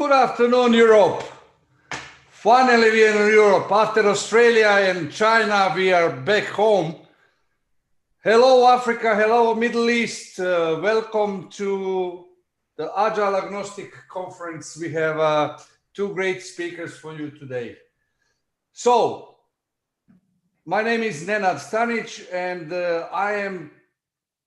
Good afternoon, Europe. Finally, we are in Europe. After Australia and China, we are back home. Hello, Africa. Hello, Middle East. Welcome to the Agile Agnostic Conference. We have two great speakers for you today. So, my name is Nenad Stanic, and I am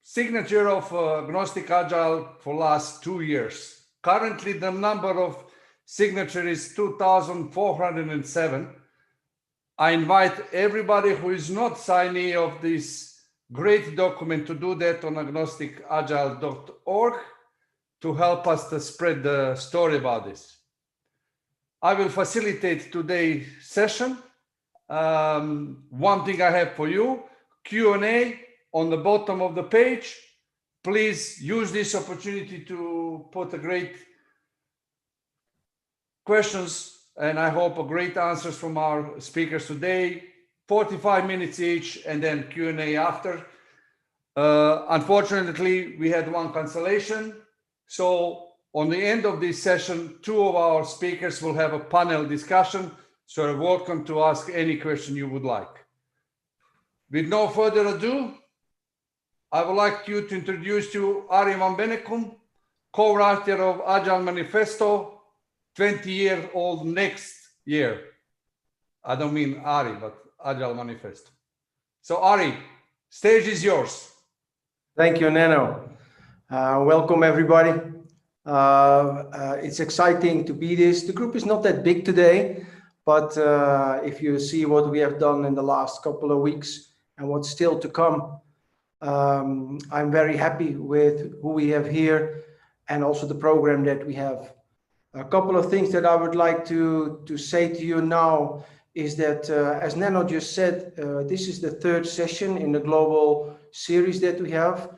signature of Agnostic Agile for last 2 years. Currently, the number of signature is 2,407. I invite everybody who is not signee of this great document to do that on agnosticagile.org to help us to spread the story about this. I will facilitate today's session. One thing I have for you, Q&A on the bottom of the page. Please use this opportunity to put a great questions, and I hope a great answers from our speakers today. 45 minutes each, and then Q&A after. Unfortunately, we had one cancellation. So on the end of this session, two of our speakers will have a panel discussion. So you're welcome to ask any question you would like. With no further ado, I would like you to introduce you Ari van Bennekom, co-writer of Agile Manifesto, 20-year-old next year. I don't mean Ari, but Agile Manifesto. So Ari, stage is yours. Thank you, Neno. Welcome, everybody. It's exciting to be this. The group is not that big today, but if you see what we have done in the last couple of weeks and what's still to come, I'm very happy with who we have here and also the program that we have. A couple of things that I would like to say to you now is that, as Neno just said, this is the third session in the global series that we have.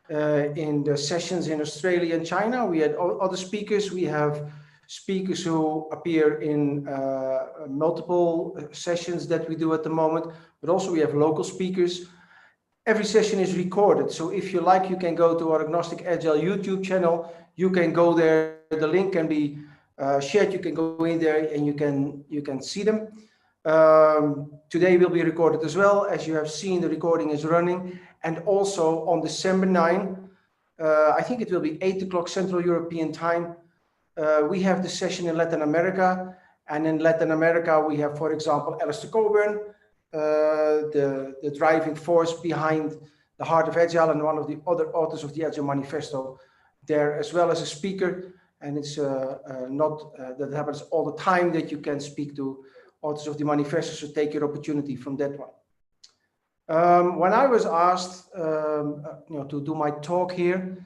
In the sessions in Australia and China, we had other speakers. We have speakers who appear in multiple sessions that we do at the moment, but also we have local speakers. Every session is recorded, so if you like, you can go to our Agnostic Agile YouTube channel. You can go there. The link can be shared. You can go in there and you can see them. Today will be recorded as well. As you have seen, the recording is running. And also on December 9, I think it will be 8 o'clock Central European time. We have the session in Latin America, and in Latin America we have, for example, Alistair Coburn, the driving force behind the Heart of Agile and one of the other authors of the Agile Manifesto there, as well as a speaker. And it's not that happens all the time that you can speak to authors of the manifesto, so take your opportunity from that one. When I was asked to do my talk here,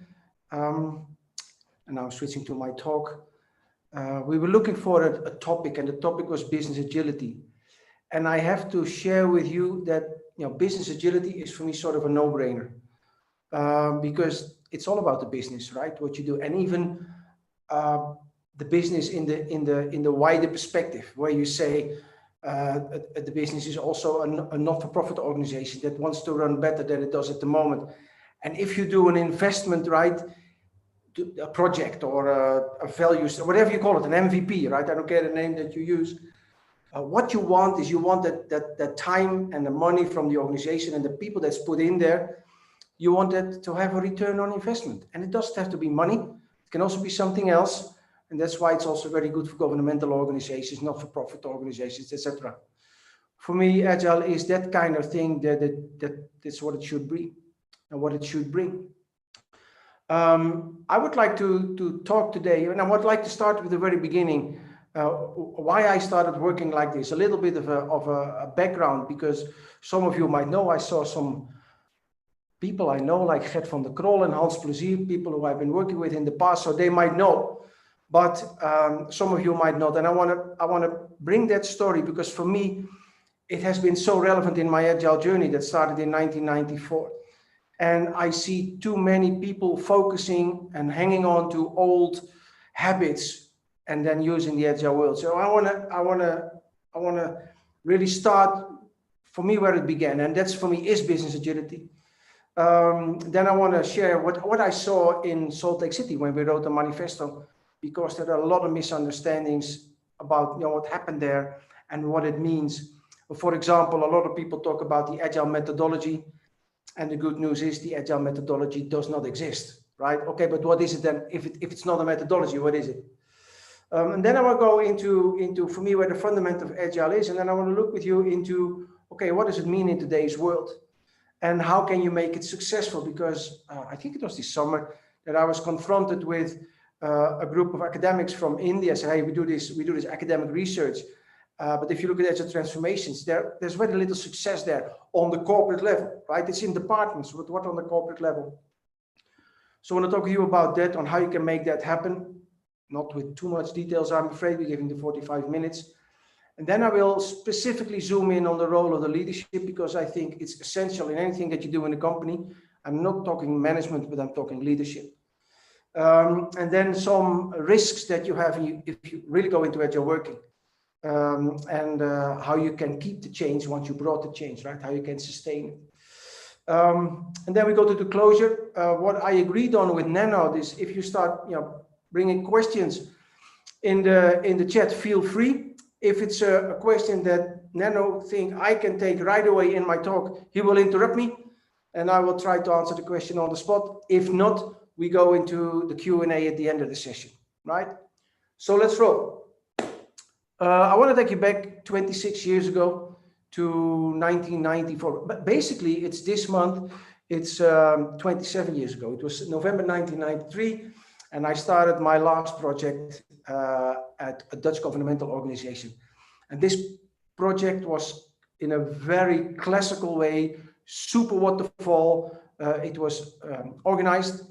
and now I'm switching to my talk, we were looking for a topic, and the topic was business agility. And I have to share with you that business agility is for me sort of a no-brainer, because it's all about the business, right? What you do, and even the business in the wider perspective, where you say the business is also a not-for-profit organization that wants to run better than it does at the moment. And if you do an investment, right, a project or a values, whatever you call it, an MVP, right? I don't care the name that you use. What you want is that time and the money from the organization and the people that's put in there, you want that to have a return on investment. And it doesn't have to be money. It can also be something else. And that's why it's also very good for governmental organizations, not-for-profit organizations, etc. For me, Agile is that kind of thing that's what it should be and what it should bring. I would like to talk today, and I would like to start with the very beginning. Why I started working like this, a little bit of a background, because some of you might know, I saw some people I know like Gert van der Krol and Hans Plezier, people who I've been working with in the past, so they might know, but some of you might not. And I want to bring that story because for me, it has been so relevant in my Agile journey that started in 1994. And I see too many people focusing and hanging on to old habits and then using the Agile world. So I want to really start for me where it began, and that's for me is business agility. Then I want to share what I saw in Salt Lake City when we wrote the manifesto because there are a lot of misunderstandings about what happened there and what it means. For example, a lot of people talk about the Agile methodology, and the good news is the Agile methodology does not exist, right? Okay, but what is it then? If it's not a methodology, what is it? And then I will go into for me where the fundament of Agile is, and then I want to look with you into, okay, what does it mean in today's world, and how can you make it successful? Because I think it was this summer that I was confronted with a group of academics from India. Say, hey, we do this academic research, but if you look at Agile transformations, there's very little success there on the corporate level, right? It's in departments, but what on the corporate level? So I want to talk to you about that, on how you can make that happen. Not with too much details, I'm afraid. We're giving the 45 minutes. And then I will specifically zoom in on the role of the leadership, because I think it's essential in anything that you do in a company. I'm not talking management, but I'm talking leadership. And then some risks that you have if you really go into Agile working, and how you can keep the change once you brought the change, right? How you can sustain it. And then we go to the closure. What I agreed on with Nano is, if you start, bringing questions in the chat, feel free. If it's a question that Nano think I can take right away in my talk, he will interrupt me, and I will try to answer the question on the spot. If not, we go into the Q&A at the end of the session, right? So let's roll. I want to take you back 26 years ago to 1994. But basically, it's this month. It's 27 years ago. It was November 1993. And I started my last project at a Dutch governmental organization. And this project was, in a very classical way, super waterfall. It was organized.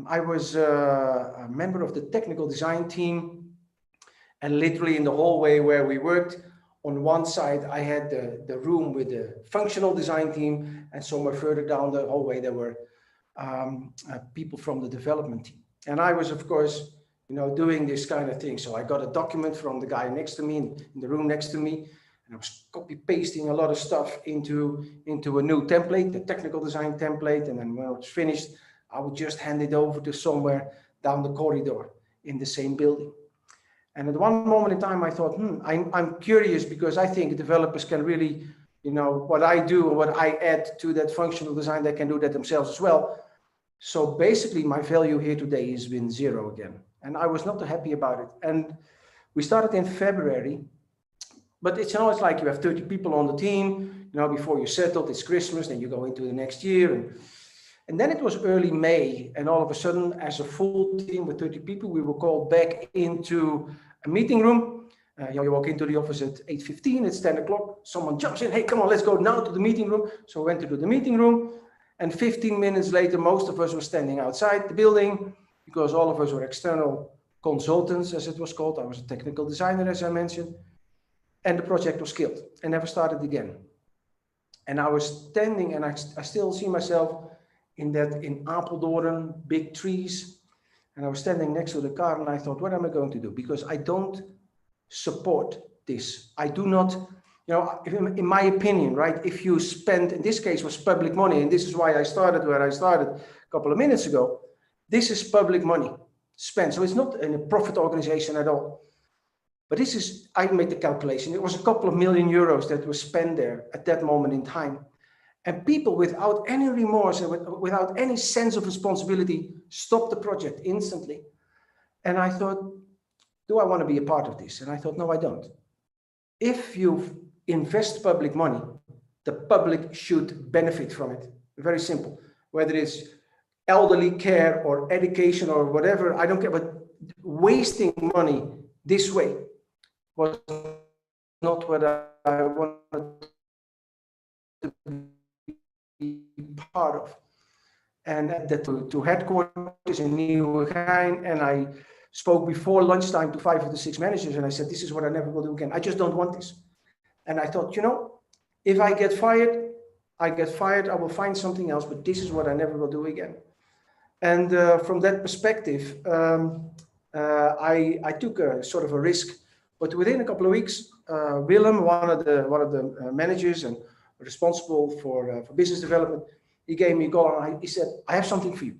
I was a member of the technical design team. And literally in the hallway where we worked, on one side, I had the room with the functional design team. And somewhere further down the hallway, there were people from the development team. And I was, of course, doing this kind of thing. So I got a document from the guy next to me, in the room next to me, and I was copy pasting a lot of stuff into a new template, the technical design template. And then when it was finished, I would just hand it over to somewhere down the corridor in the same building. And at one moment in time, I thought, I'm curious, because I think developers can really, what I do and what I add to that functional design, they can do that themselves as well. So basically, my value here today has been zero again. And I was not happy about it. And we started in February, but it's like you have 30 people on the team, before you settled, it's Christmas, then you go into the next year. And then it was early May, and all of a sudden, as a full team with 30 people, we were called back into a meeting room. You walk into the office at 8:15, it's 10 o'clock, someone jumps in, hey, come on, let's go now to the meeting room. So we went to the meeting room. And 15 minutes later, most of us were standing outside the building, because all of us were external consultants, as it was called. I was a technical designer, as I mentioned. And the project was killed and never started again. And I was standing, and I still see myself in Apeldoorn, big trees. And I was standing next to the car, and I thought, what am I going to do? Because I don't support this. I do not... in my opinion, right, if you spend, in this case was public money, and this is why I started where I started a couple of minutes ago, this is public money spent. So it's not a profit organization at all. But this is, I made the calculation, it was a couple of million euros that was spent there at that moment in time. And people, without any remorse and without any sense of responsibility, stopped the project instantly. And I thought, do I want to be a part of this? And I thought, no, I don't. If you invest public money, the public should benefit from it. Very simple. Whether it's elderly care or education or whatever, I don't care. But wasting money this way was not what I wanted to be part of. And that to headquarters in Nieuwegein, and I spoke before lunchtime to 5 of the 6 managers, and I said, this is what I never will do again. I just don't want this. And I thought, if I get fired, I get fired, I will find something else, but this is what I never will do again. And from that perspective, I took a sort of a risk. But within a couple of weeks, Willem, one of the managers and responsible for business development, he gave me a call, and he said, I have something for you.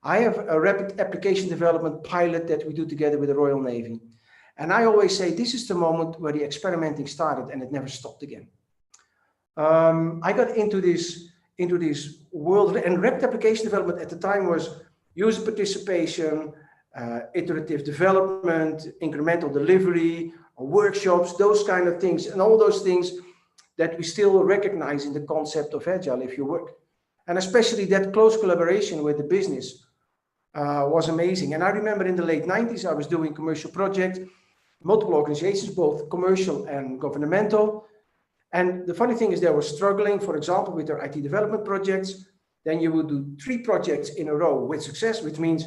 I have a rapid application development pilot that we do together with the Royal Navy. And I always say this is the moment where the experimenting started and it never stopped again. I got into this world, and rapid application development at the time was user participation, iterative development, incremental delivery, workshops, those kind of things, and all those things that we still recognize in the concept of Agile if you work. And especially that close collaboration with the business was amazing. And I remember in the late 90s, I was doing commercial projects, multiple organizations, both commercial and governmental. And the funny thing is they were struggling, for example, with their IT development projects. Then you would do 3 projects in a row with success, which means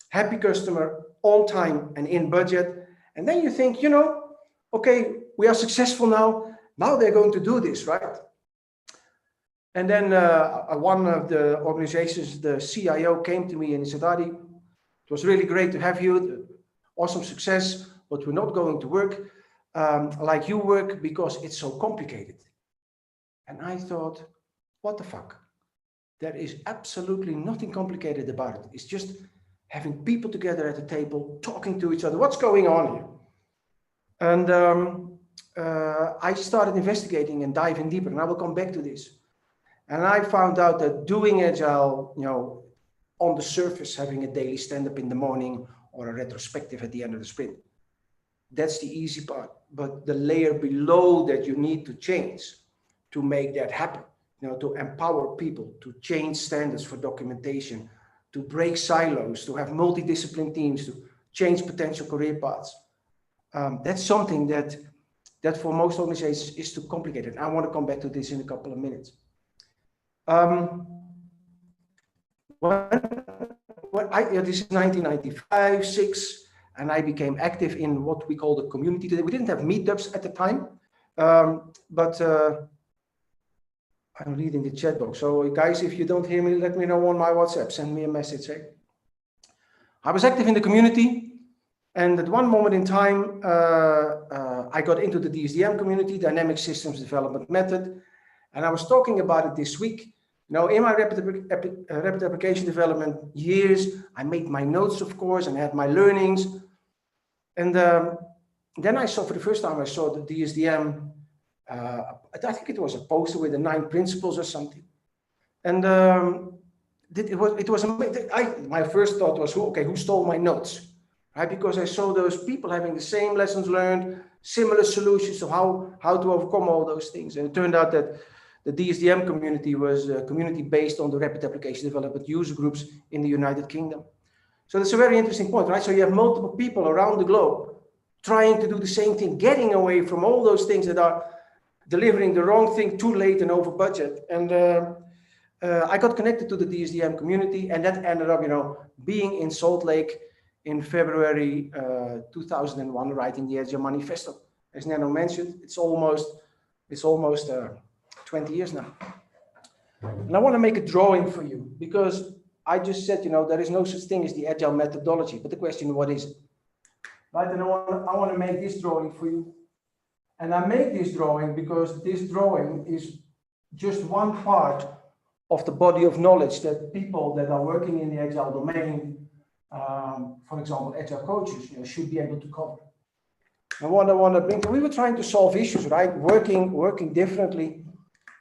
happy customer, on time and in budget. And then you think, you know, okay, we are successful now. Now they're going to do this, right? And then one of the organizations, the CIO, came to me and he said, Adi, it was really great to have you, awesome success, but we're not going to work like you work because it's so complicated. And I thought, what the fuck? There is absolutely nothing complicated about it. It's just having people together at the table, talking to each other. What's going on here? And I started investigating and diving deeper, and I will come back to this. And I found out that doing Agile, you know, on the surface, having a daily stand-up in the morning or a retrospective at the end of the sprint, that's the easy part. But the layer below that you need to change to make that happen, you know, to empower people, to change standards for documentation, to break silos, to have multidisciplinary teams, to change potential career paths. That's something that for most organizations is too complicated. I want to come back to this in a couple of minutes. This is 1995, 6, and I became active in what we call the community. We didn't have meetups at the time, but I'm reading the chat box. So guys, if you don't hear me, let me know on my WhatsApp, send me a message. Eh? I was active in the community, and at one moment in time, I got into the DSDM community, Dynamic Systems Development Method, and I was talking about it this week. You know, in my rapid application development years, I made my notes, of course, and had my learnings. And then I saw, for the first time, I saw the DSDM, I think it was a poster with the 9 principles or something. And it was amazing. My first thought was, who stole my notes? Right? Because I saw those people having the same lessons learned, similar solutions to how to overcome all those things. And it turned out that the DSDM community was a community based on the rapid application development user groups in the United Kingdom. So that's a very interesting point, right? So you have multiple people around the globe trying to do the same thing, getting away from all those things that are delivering the wrong thing too late and over budget. And I got connected to the DSDM community, and that ended up, you know, being in Salt Lake in February 2001, writing the Agile Manifesto. As Nano mentioned, it's almost 20 years now. And I want to make a drawing for you, because I just said, you know, there is no such thing as the Agile methodology, but the question, what is it? Right, and I want to make this drawing for you. And I make this drawing because this drawing is just one part of the body of knowledge that people that are working in the Agile domain, for example, Agile coaches, you know, should be able to cover. And what I want to bring, we were trying to solve issues, right? Working differently,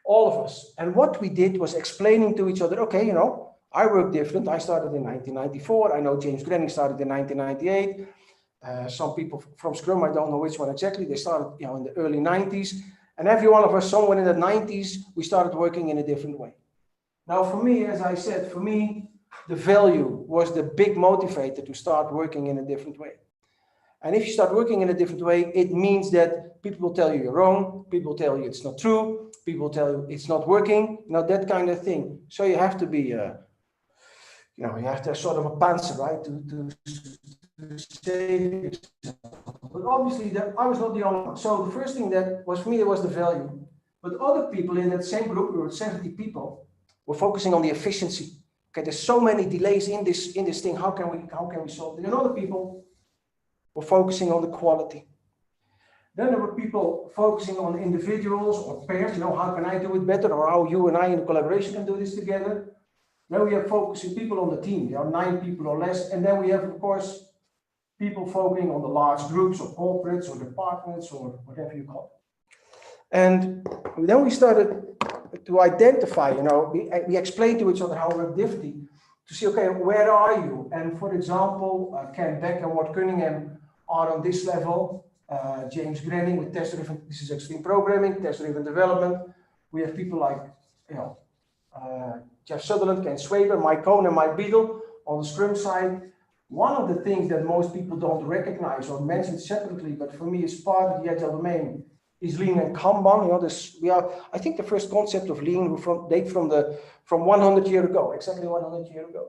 all of us. And what we did was explaining to each other, okay, you know, I work different. I started in 1994. I know James Grenning started in 1998. Some people from Scrum, I don't know which one exactly, they started, you know, in the early 90s. And every one of us, somewhere in the 90s, we started working in a different way. Now, for me, as I said, for me, the value was the big motivator to start working in a different way. And if you start working in a different way, it means that people will tell you you're wrong, people will tell you it's not true, people will tell you it's not working, you know, that kind of thing. So you have to be, you know, you have to have sort of a panzer, right, to save yourself. But obviously, I was not the only one. So the first thing that was for me, it was the value. But other people in that same group, we were 70 people, were focusing on the efficiency. Okay, there's so many delays in this thing. How can we solve it? And other people were focusing on the quality. Then there were people focusing on individuals or pairs. You know, how can I do it better, or how you and I in collaboration can do this together. Then we have focusing people on the team. There are 9 people or less. And then we have, of course, people focusing on the large groups or corporates or departments or whatever you call it. And then we started to identify, we explained to each other how we work differently to see, okay, where are you? And for example, Ken Beck and Ward Cunningham are on this level. James Grenning with test-driven, this is extreme programming, test-driven development. We have people like, Jeff Sutherland, Ken Swaber, Mike Cohn, and Mike Beadle on the Scrum side. One of the things that most people don't recognize or mention separately, but for me is part of the Agile domain, is Lean and Kanban. I think the first concept of Lean dates from 100 years ago, exactly 100 years ago.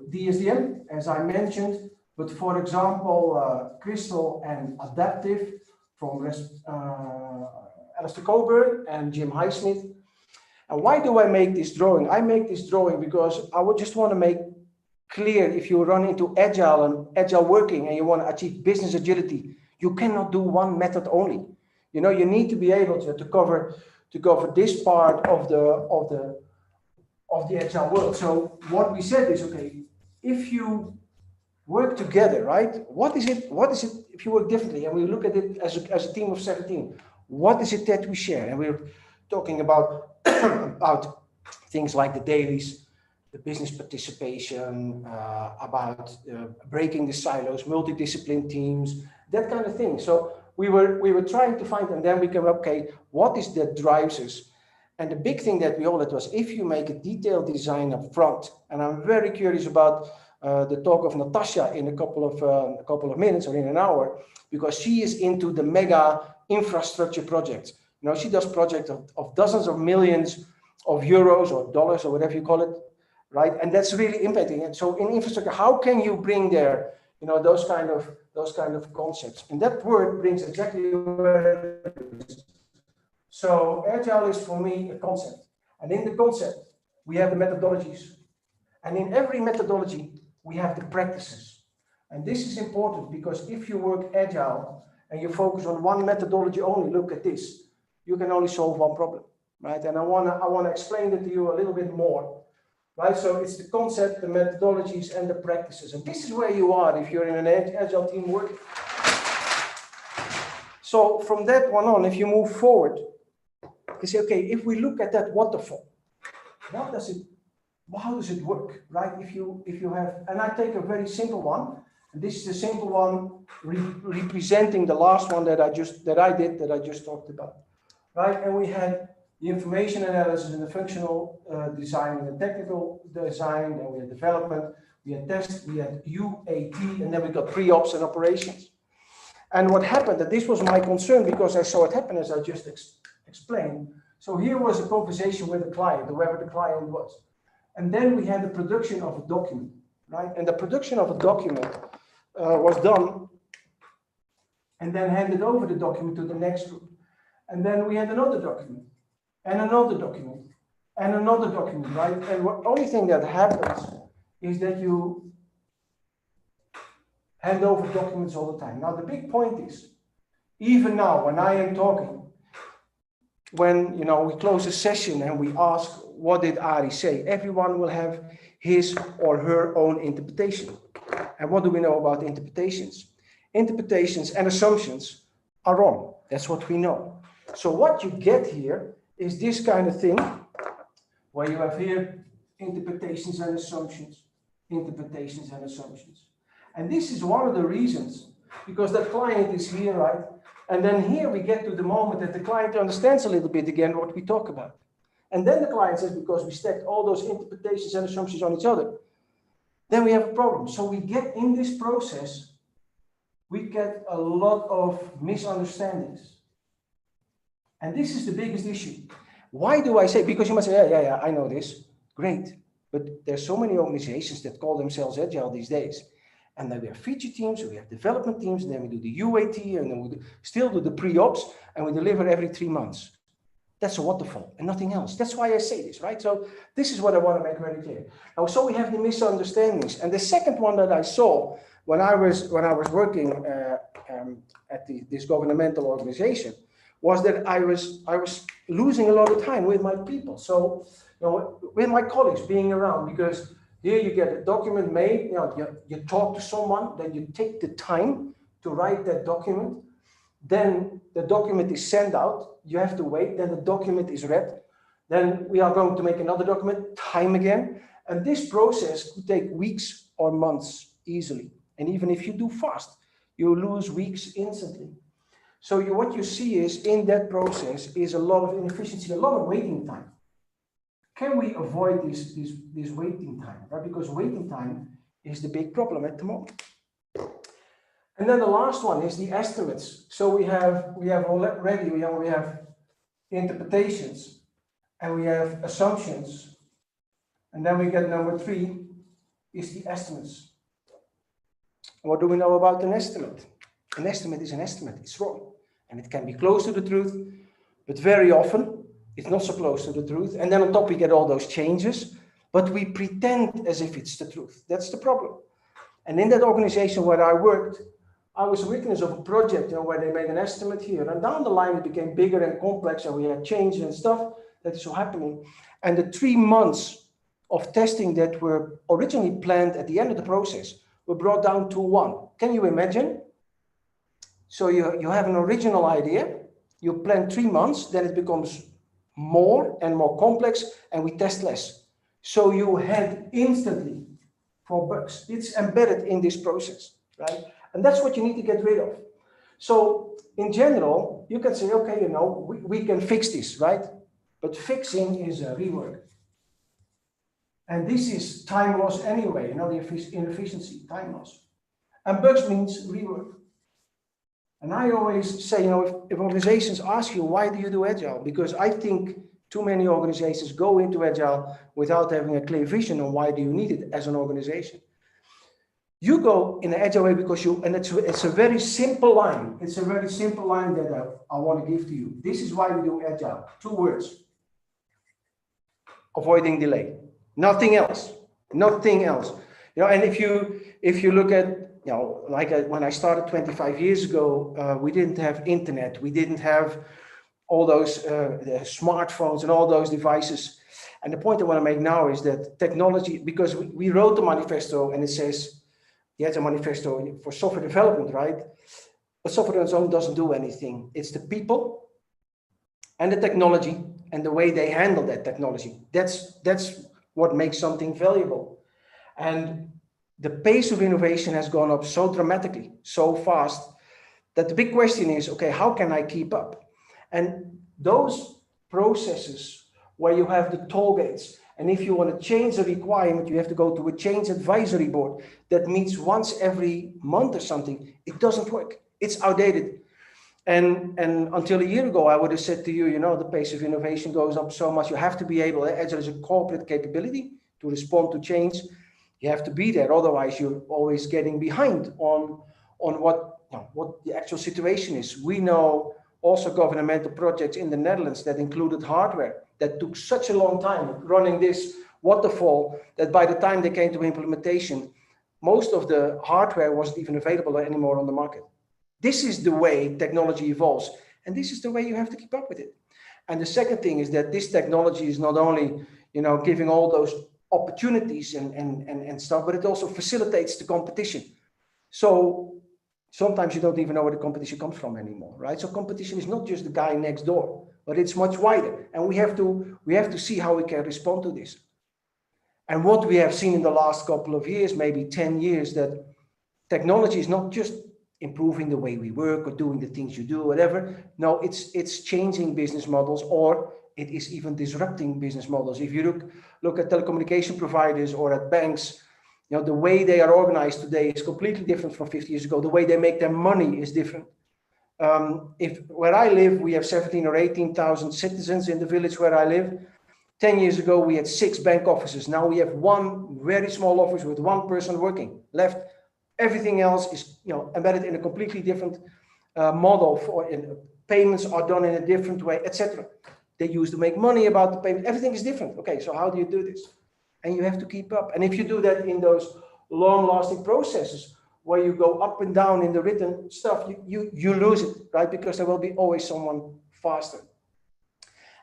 DSDM, as I mentioned, but for example, Crystal and Adaptive from Alistair Coburn and Jim Highsmith. And why do I make this drawing? I make this drawing because I would just want to make clear, if you run into Agile and Agile working and you want to achieve business agility, you cannot do one method only. You need to be able to cover this part of the Agile world. So what we said is, okay, if you work together, right? What is it if you work differently? And we look at it as a team of 17. What is it that we share? And we're talking about about things like the dailies, the business participation, about breaking the silos, multidiscipline teams, that kind of thing. So we were trying to find, and then we came up, okay, what is that drives us? And the big thing that we all had was, if you make a detailed design up front, and I'm very curious about the talk of Natasha in a couple of minutes or in an hour, because she is into the mega infrastructure projects. She does projects of dozens of millions of euros or dollars or whatever you call it, right? And that's really impacting. And so in infrastructure, how can you bring there, those kind of concepts? And that word brings exactly where it is. So Agile is for me a concept. And in the concept, we have the methodologies. And in every methodology, we have the practices. And this is important because if you work Agile and you focus on one methodology only, look at this, you can only solve one problem, right? And I wanna explain it to you a little bit more, right? So it's the concept, the methodologies, and the practices. And this is where you are if you're in an Agile team working. So from that one on, if you move forward, you say, okay, if we look at that waterfall, how does it work, right? If you have, and I take a very simple one, and this is the simple one representing the last one that I just talked about, right? And we had the information analysis and the functional design and the technical design, then we had development, we had test, we had UAT, and then we got pre-ops and operations. And what happened, and this was my concern because I saw it happen as I just explained. So here was a conversation with the client, whoever the client was. And then we had the production of a document, right? And the production of a document was done and then handed over the document to the next group. And then we had another document and another document and another document, right? And the only thing that happens is that you hand over documents all the time. Now, the big point is, even now, when I am talking, when we close a session and we ask, what did Ari say? Everyone will have his or her own interpretation. And what do we know about interpretations? Interpretations and assumptions are wrong. That's what we know. So what you get here is this kind of thing, where you have here interpretations and assumptions, interpretations and assumptions. And this is one of the reasons, because that client is here, right? And then here we get to the moment that the client understands a little bit again what we talk about. And then the client says, because we stacked all those interpretations and assumptions on each other, then we have a problem. So we get in this process, we get a lot of misunderstandings. And this is the biggest issue. Why do I say? Because you might say, yeah, I know this. Great. But there's so many organizations that call themselves Agile these days. And then we have feature teams, we have development teams, and then we do the UAT, and then we still do the pre-ops, and we deliver every 3 months. That's a waterfall and nothing else. That's why I say this, right? So this is what I want to make very clear. Now, so we have the misunderstandings. And the second one that I saw when I was working at this governmental organization was that I was losing a lot of time with my people. So, with my colleagues being around, because here you get a document made, you talk to someone, then you take the time to write that document. Then the document is sent out, you have to wait, then the document is read. Then we are going to make another document, time again. And this process could take weeks or months easily. And even if you do fast, you lose weeks instantly. So what you see is in that process is a lot of inefficiency, a lot of waiting time. Can we avoid this waiting time, right? Because waiting time is the big problem at the moment. And then the last one is the estimates. So we have already we have interpretations, and we have assumptions, and then we get number 3 is the estimates. What do we know about an estimate? An estimate is an estimate. It's wrong, and it can be close to the truth, but very often it's not so close to the truth. And then on top we get all those changes, but we pretend as if it's the truth. That's the problem. And in that organization where I worked, I was a witness of a project, where they made an estimate here, and down the line it became bigger and complex, and we had changes and stuff that is so happening. And the 3 months of testing that were originally planned at the end of the process were brought down to 1. Can you imagine? So you have an original idea, you plan 3 months, then it becomes more and more complex, and we test less. So you had instantly 4 bugs. It's embedded in this process, right? And that's what you need to get rid of. So in general, you can say, okay, we can fix this, right? But fixing is a rework. And this is time loss anyway, the inefficiency, time loss. And bugs means rework. And I always say, if organizations ask you, why do you do Agile? Because I think too many organizations go into Agile without having a clear vision on why do you need it as an organization. You go in an Agile way because and it's a very simple line. It's a very simple line that I want to give to you. This is why we do Agile. 2 words. Avoiding delay. Nothing else. Nothing else. And if you look at, like when I started 25 years ago, we didn't have internet. We didn't have all those smartphones and all those devices. And the point I want to make now is that technology, because we wrote the manifesto and it says, it's a manifesto for software development, right? But software on its own doesn't do anything. It's the people and the technology and the way they handle that technology. That's what makes something valuable. And the pace of innovation has gone up so dramatically, so fast, that the big question is, okay, how can I keep up? And those processes where you have the toll gates, and if you want to change a requirement, you have to go to a change advisory board that meets once every month or something. It doesn't work. It's outdated. And until a year ago, I would have said to you, the pace of innovation goes up so much. You have to be able, Agile is a corporate capability to respond to change. You have to be there. Otherwise, you're always getting behind on what the actual situation is. We know also governmental projects in the Netherlands that included hardware that took such a long time running this waterfall that by the time they came to implementation, most of the hardware wasn't even available anymore on the market. This is the way technology evolves, and this is the way you have to keep up with it. And the second thing is that this technology is not only, giving all those opportunities and stuff, but it also facilitates the competition. So sometimes you don't even know where the competition comes from anymore, right? So competition is not just the guy next door, but it's much wider. And we have to see how we can respond to this. And what we have seen in the last couple of years, maybe 10 years, that technology is not just improving the way we work or doing the things you do, whatever. No, it's changing business models, or it is even disrupting business models. If you look at telecommunication providers or at banks, the way they are organized today is completely different from 50 years ago. The way they make their money is different. Where I live, we have 17 or 18,000 citizens in the village where I live. 10 years ago, we had 6 bank offices. Now we have 1 very small office with 1 person working left. Everything else is embedded in a completely different model. Payments are done in a different way, etc. They used to make money about the payment. Everything is different. Okay, so how do you do this? And you have to keep up. And if you do that in those long-lasting processes where you go up and down in the written stuff, you lose it, right? Because there will be always someone faster.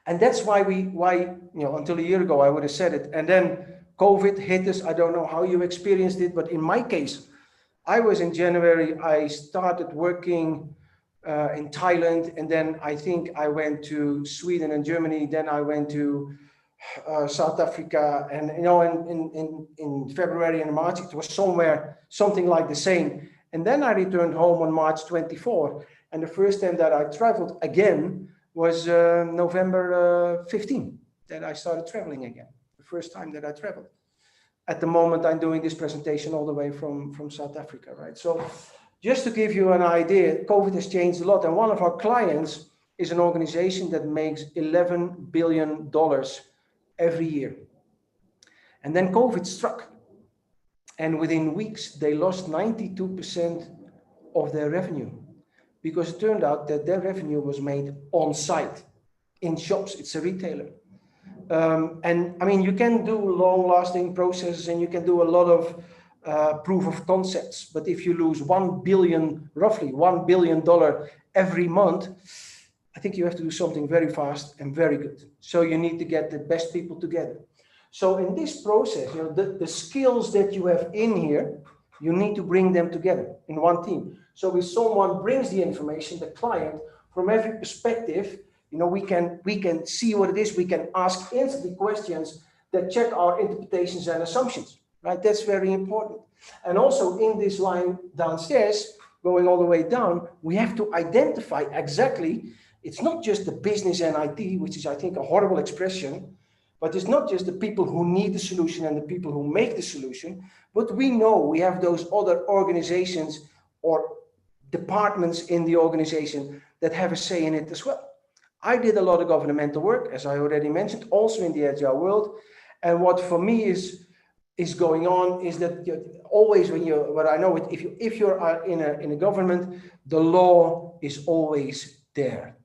And that's why until a year ago, I would have said it. And then COVID hit us. I don't know how you experienced it, but in my case, I was in January, I started working in Thailand, and then I think I went to Sweden and Germany, then I went to South Africa, and in February and March, it was something like the same. And then I returned home on March 24, and the first time that I traveled again was November 15, that I started traveling again, the first time that I traveled. At the moment, I'm doing this presentation all the way from South Africa, right? So just to give you an idea, COVID has changed a lot. And one of our clients is an organization that makes $11 billion every year. And then COVID struck. And within weeks, they lost 92% of their revenue, because it turned out that their revenue was made on site, in shops. It's a retailer. And I mean, you can do long-lasting processes and you can do a lot of proof of concepts. But if you lose roughly $1 billion every month, I think you have to do something very fast and very good. So you need to get the best people together. So in this process, the skills that you have in here, you need to bring them together in one team. So if someone brings the information, the client, from every perspective, we can see what it is. We can ask instantly questions that check our interpretations and assumptions, right? That's very important. And also in this line downstairs, going all the way down, we have to identify exactly, it's not just the business and IT, which is, I think, a horrible expression, but it's not just the people who need the solution and the people who make the solution, but we know we have those other organizations or departments in the organization that have a say in it as well. I did a lot of governmental work, as I already mentioned, also in the Agile world. And what for me is going on is that always what I know, if you're in a government, the law is always there.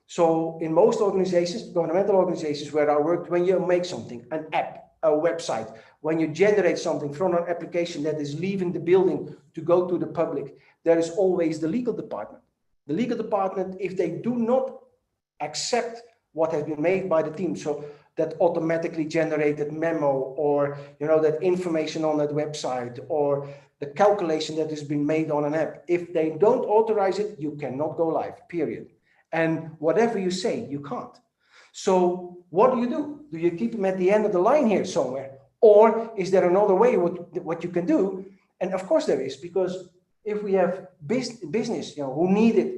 So in most organizations, governmental organizations where I worked, when you make something, an app, a website, when you generate something from an application that is leaving the building to go to the public, there is always the legal department. The legal department, if they do not accept what has been made by the team, so that automatically generated memo, or that information on that website, or the calculation that has been made on an app, if they don't authorize it, you cannot go live, period. And whatever you say, you can't. So what do? Do you keep them at the end of the line here somewhere, or is there another way what you can do? And of course there is, because if we have business who need it,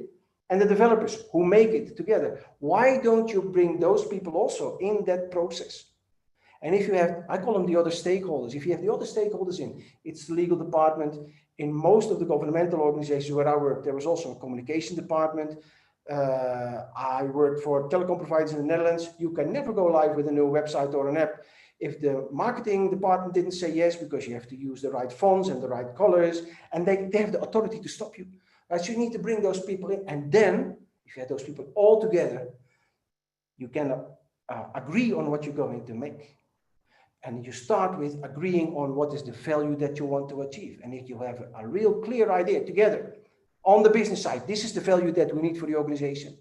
and the developers who make it together, why don't you bring those people also in that process? And if you have, I call them the other stakeholders, if you have the other stakeholders in, it's the legal department. In most of the governmental organizations where I worked, there was also a communication department. I worked for telecom providers in the Netherlands. You can never go live with a new website or an app if the marketing department didn't say yes, because you have to use the right fonts and the right colors, and they have the authority to stop you. Right, so you need to bring those people in, and then if you have those people all together, you can agree on what you're going to make. And you start with agreeing on what is the value that you want to achieve. And if you have a real clear idea together on the business side, this is the value that we need for the organization.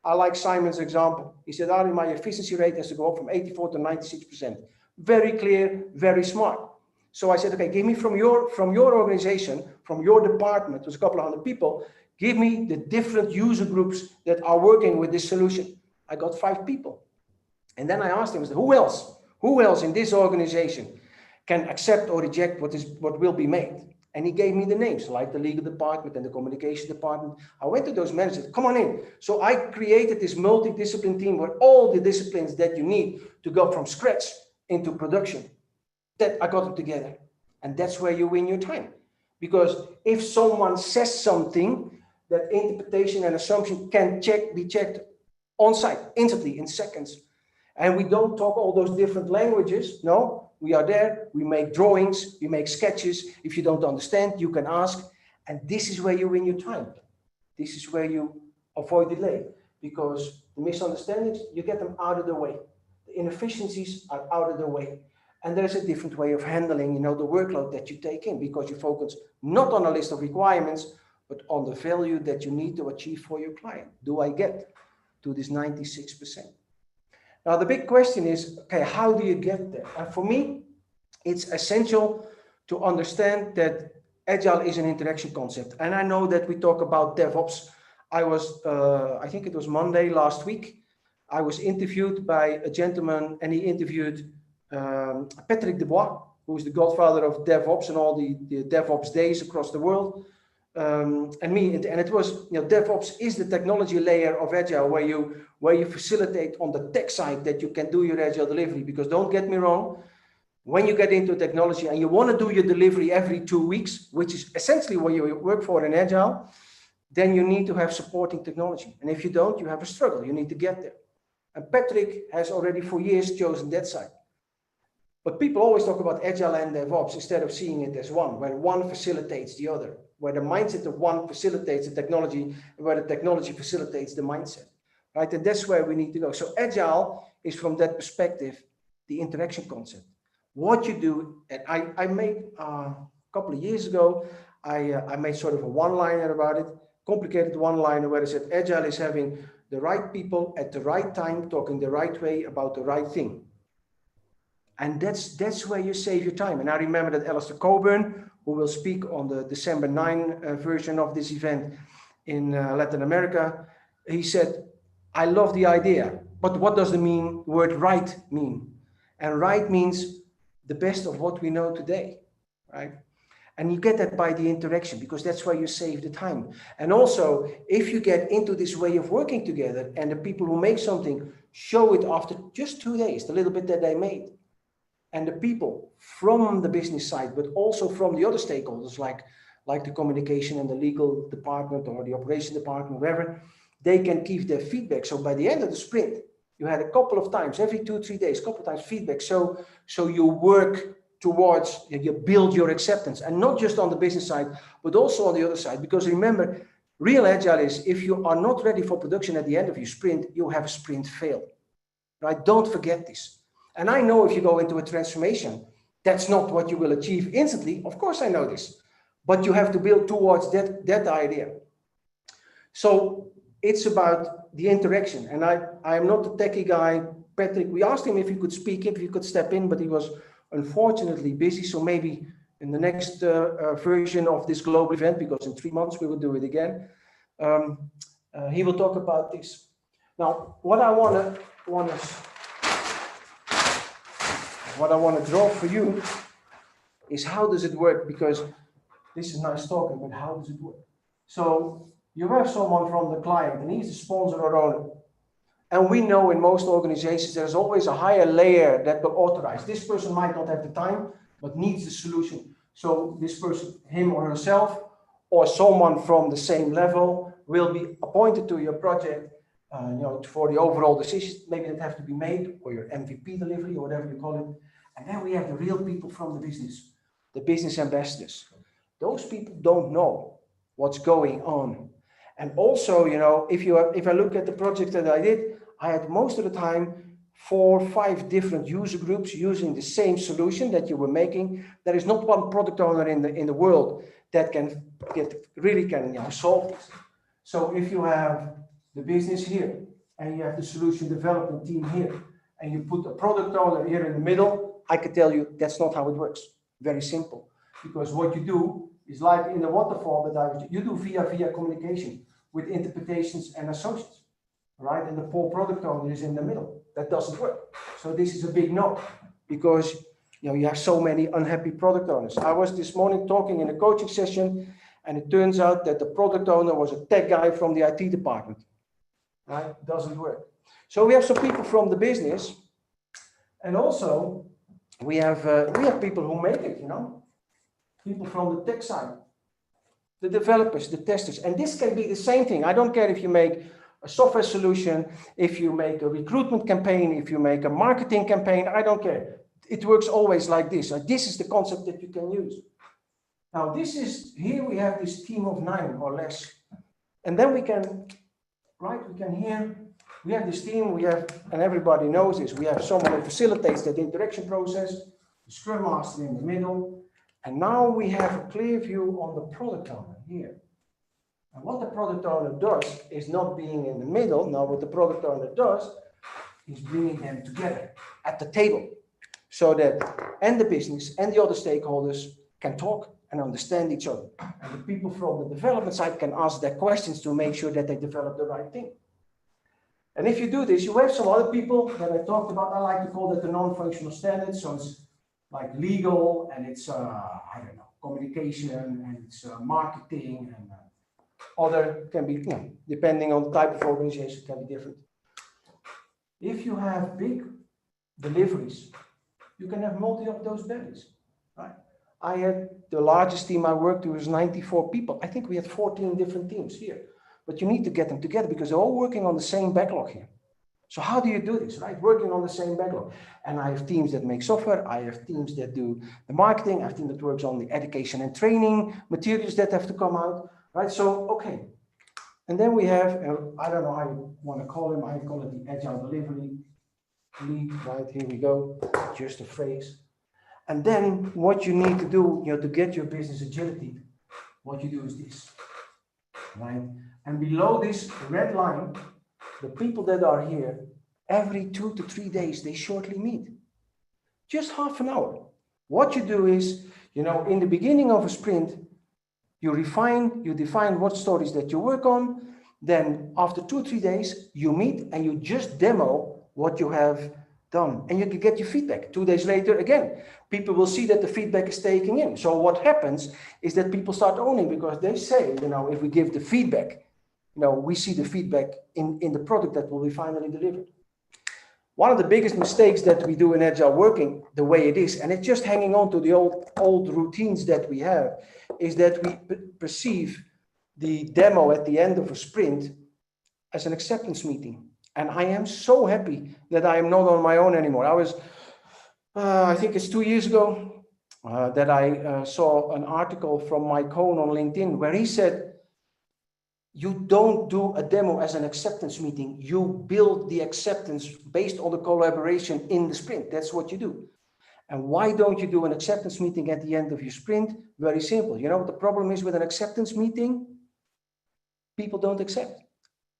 I like Simon's example. He said, Ari, my efficiency rate has to go up from 84 to 96%. Very clear, very smart. So I said, okay, give me from your organization, from your department, there's a couple of hundred people, give me the different user groups that are working with this solution. I got 5 people. And then I asked him, who else in this organization can accept or reject what will be made? And he gave me the names, like the legal department and the communication department. I went to those managers, come on in. So I created this multidiscipline team where all the disciplines that you need to go from scratch into production, that I got them together. And that's where you win your time. Because if someone says something, that interpretation and assumption can be checked on site, instantly, in seconds. And we don't talk all those different languages. No, we are there. We make drawings, we make sketches. If you don't understand, you can ask. And this is where you win your time. This is where you avoid delay. Because the misunderstandings, you get them out of the way. The inefficiencies are out of the way. And there's a different way of handling, the workload that you take in, because you focus not on a list of requirements, but on the value that you need to achieve for your client. Do I get? to this 96%. Now, the big question is, okay, how do you get there? And for me, it's essential to understand that Agile is an interaction concept. And I know that we talk about DevOps. I think it was Monday last week, I was interviewed by a gentleman, and he interviewed Patrick Dubois, who is the godfather of DevOps and all the DevOps days across the world. And it was, DevOps is the technology layer of Agile, where you facilitate on the tech side that you can do your Agile delivery. Because don't get me wrong, when you get into technology and you want to do your delivery every 2 weeks, which is essentially what you work for in Agile, then you need to have supporting technology. And if you don't, you have a struggle. You need to get there. And Patrick has already for years chosen that side. But people always talk about Agile and DevOps instead of seeing it as one, where one facilitates the other, where the mindset of one facilitates the technology, and where the technology facilitates the mindset, right? And that's where we need to go. So Agile is, from that perspective, the interaction concept. What you do, and I made a couple of years ago, I made sort of a one-liner about it, complicated one-liner, where I said Agile is having the right people at the right time, talking the right way about the right thing. And that's where you save your time. And I remember that Alistair Coburn, who will speak on the December 9 version of this event in Latin America, he said, I love the idea, but what does the word right mean? And right means the best of what we know today, right? And you get that by the interaction, because that's where you save the time. And also, if you get into this way of working together and the people who make something show it after just 2 days, the little bit that they made, and the people from the business side, but also from the other stakeholders, like the communication and the legal department or the operation department, wherever, they can give their feedback. So by the end of the sprint, you had a couple of times, every 2-3 days, a couple of times feedback. So you work towards, you build your acceptance, and not just on the business side, but also on the other side. Because remember, real Agile is, if you are not ready for production at the end of your sprint, you have a sprint fail, right? Don't forget this. And I know if you go into a transformation, that's not what you will achieve instantly. Of course, I know this, but you have to build towards that idea. So it's about the interaction. And I am not a techie guy. Patrick, we asked him if he could speak, if he could step in, but he was unfortunately busy. So maybe in the next version of this global event, because in 3 months we will do it again, he will talk about this. Now, what I want to draw for you is, how does it work? Because this is nice talking, but how does it work? So you have someone from the client, and he's the sponsor or owner. And we know in most organizations, there's always a higher layer that will authorize. This person might not have the time, but needs the solution. So this person, him or herself, or someone from the same level, will be appointed to your project, for the overall decisions, maybe that have to be made, or your MVP delivery, or whatever you call it. And then we have the real people from the business ambassadors. Those people don't know what's going on. And also, if I look at the project that I did, I had most of the time 4 or 5 different user groups using the same solution that you were making. There is not one product owner in the world that really can solve this. So if you have the business here, and you have the solution development team here, and you put a product owner here in the middle, I can tell you that's not how it works. Very simple. Because what you do is, like in the waterfall that you do via communication with interpretations and associates, right? And the poor product owner is in the middle. That doesn't work. So this is a big no, because you have so many unhappy product owners. I was this morning talking in a coaching session, and it turns out that the product owner was a tech guy from the IT department. Right? Doesn't work. So we have some people from the business, and also we have people who make it, people from the tech side, the developers, the testers. And this can be the same thing. I don't care if you make a software solution, if you make a recruitment campaign, if you make a marketing campaign, I don't care. It works always like this. This is the concept that you can use. Now, here we have this team of 9 or less. And then we can we have this team, and everybody knows this, we have someone who facilitates that interaction process, the Scrum Master in the middle, and now we have a clear view on the product owner here. And what the product owner does is not being in the middle. Now, what the product owner does is bringing them together at the table so that and the business and the other stakeholders can talk and understand each other. And the people from the development side can ask their questions to make sure that they develop the right thing. And if you do this, you have some other people that I talked about. I like to call that the non-functional standards. So it's like legal, and it's, I don't know, communication, and it's marketing, and other can be, depending on the type of organization, can be different. If you have big deliveries, you can have multi of those bellies, right? I had the largest team I worked with was 94 people. I think we had 14 different teams here, but you need to get them together because they're all working on the same backlog here. So how do you do this, right? Working on the same backlog. And I have teams that make software. I have teams that do the marketing. I have a team that works on the education and training materials that have to come out, right? So, okay. And then we have, I don't know how you want to call him. I call it the Agile delivery lead, right? Here we go, just a phrase. And then what you need to do, to get your business agility, what you do is this, right? And below this red line, the people that are here, every 2 to 3 days, they shortly meet. Just half an hour. What you do is, in the beginning of a sprint, you define what stories that you work on. Then after 2 or 3 days, you meet and you just demo what you have done. And you can get your feedback. 2 days later, again, people will see that the feedback is taking in. So what happens is that people start owning because they say, if we give the feedback, we see the feedback in the product that will be finally delivered. One of the biggest mistakes that we do in Agile working, the way it is, and it's just hanging on to the old routines that we have, is that we perceive the demo at the end of a sprint as an acceptance meeting. And I am so happy that I am not on my own anymore. I was, I think it's 2 years ago, that I saw an article from Mike Cohn on LinkedIn where he said, you don't do a demo as an acceptance meeting. You build the acceptance based on the collaboration in the sprint. That's what you do. And why don't you do an acceptance meeting at the end of your sprint? Very simple. You know what the problem is with an acceptance meeting? People don't accept.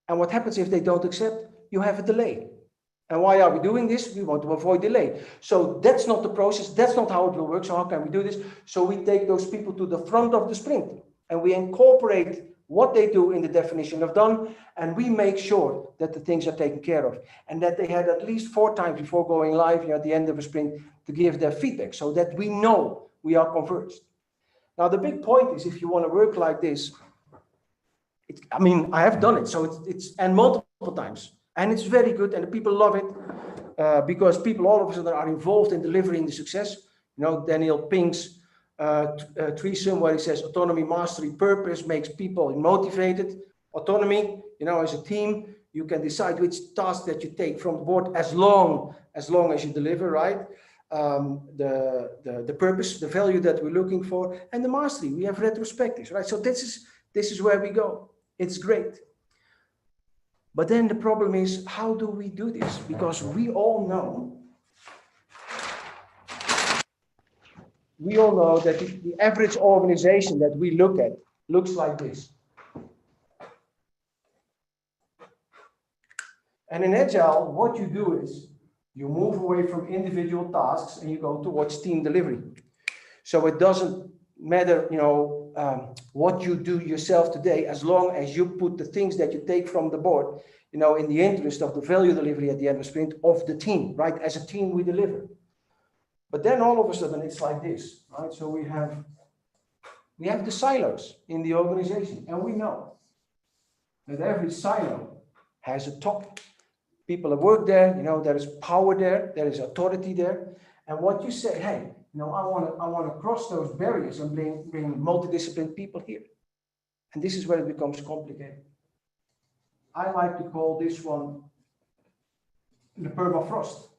And what happens if they don't accept? You have a delay. And why are we doing this? We want to avoid delay. So that's not the process. That's not how it will work. So how can we do this? So we take those people to the front of the sprint and we incorporate what they do in the definition of done, and we make sure that the things are taken care of and that they had at least 4 times before going live at the end of a sprint to give their feedback so that we know we are converged. Now, the big point is if you want to work like this, I have done it. So it's and multiple times, and it's very good, and the people love it because people all of a sudden are involved in delivering the success. Daniel Pink's threesome where he says autonomy, mastery, purpose makes people motivated. Autonomy, as a team, you can decide which task that you take from the board as long as you deliver, right? The purpose, the value that we're looking for, and the mastery. We have retrospectives, right? So this is where we go. It's great. But then the problem is, how do we do this? Because we all know that the average organization that we look at looks like this. And in Agile, what you do is you move away from individual tasks and you go towards team delivery. So it doesn't matter, what you do yourself today, as long as you put the things that you take from the board, in the interest of the value delivery at the end of the sprint of the team, right? As a team, we deliver. But then all of a sudden it's like this, right? So we have the silos in the organization, and we know that every silo has a top. People have worked there, there is power there is authority there. And what you say, hey, I want to cross those barriers and bring multidisciplinary people here. And this is where it becomes complicated. I like to call this one the permafrost,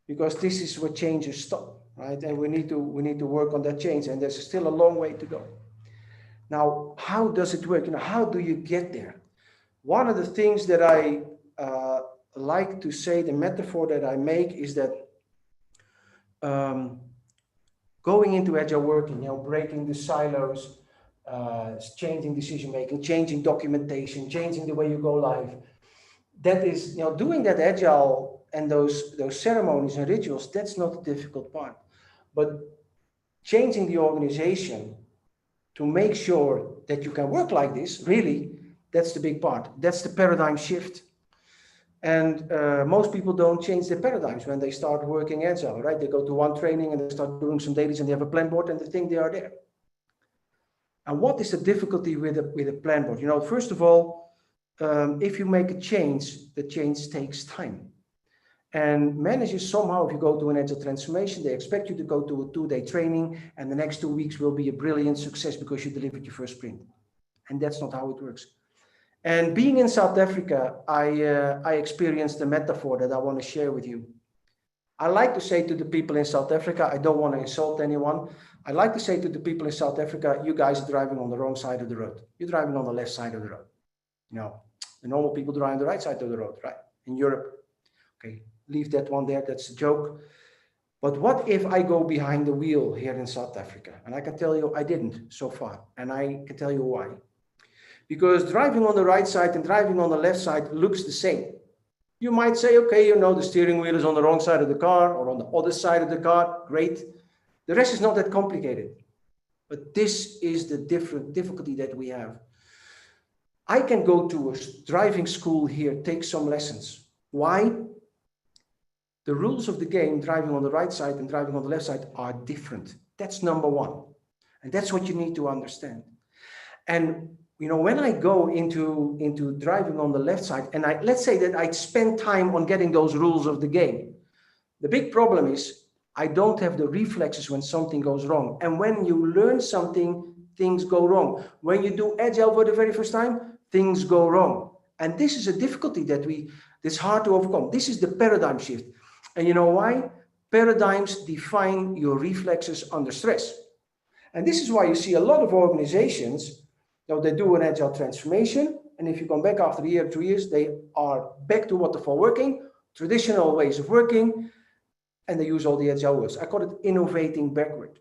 because this is where changes stop, right? And we need to work on that change, and there's still a long way to go. Now, how does it work? How do you get there? One of the things that I like to say, the metaphor that I make is that going into Agile working, breaking the silos, changing decision making, changing documentation, changing the way you go live. That is, doing that agile and those ceremonies and rituals, that's not the difficult part. But changing the organization to make sure that you can work like this, really, that's the big part. That's the paradigm shift. And most people don't change their paradigms when they start working agile, right? They go to one training and they start doing some dailies and they have a plan board and they think they are there. And what is the difficulty with a plan board? First of all, if you make a change, the change takes time. And managers somehow, if you go to an agile transformation, they expect you to go to a 2-day training and the next 2 weeks will be a brilliant success because you delivered your first sprint. And that's not how it works. And being in South Africa, I experienced a metaphor that I want to share with you. I like to say to the people in South Africa, I don't want to insult anyone. I like to say to the people in South Africa, you guys are driving on the wrong side of the road. You're driving on the left side of the road. The normal people drive on the right side of the road, right? In Europe. Okay, leave that one there. That's a joke. But what if I go behind the wheel here in South Africa? And I can tell you I didn't so far. And I can tell you why. Because driving on the right side and driving on the left side looks the same. You might say, okay, the steering wheel is on the wrong side of the car or on the other side of the car. Great. The rest is not that complicated. But this is the difficulty that we have. I can go to a driving school here, take some lessons. Why? The rules of the game, driving on the right side and driving on the left side, are different. That's number one. And that's what you need to understand. And when I go into driving on the left side, and let's say that I spend time on getting those rules of the game, the big problem is I don't have the reflexes when something goes wrong. And when you learn something, things go wrong. When you do agile for the very first time, things go wrong. And this is a difficulty that's hard to overcome. This is the paradigm shift. And you know why? Paradigms define your reflexes under stress. And this is why you see a lot of organizations, they do an agile transformation. And if you come back after a year, 2 years, they are back to waterfall working, traditional ways of working, and they use all the agile words. I call it innovating backward.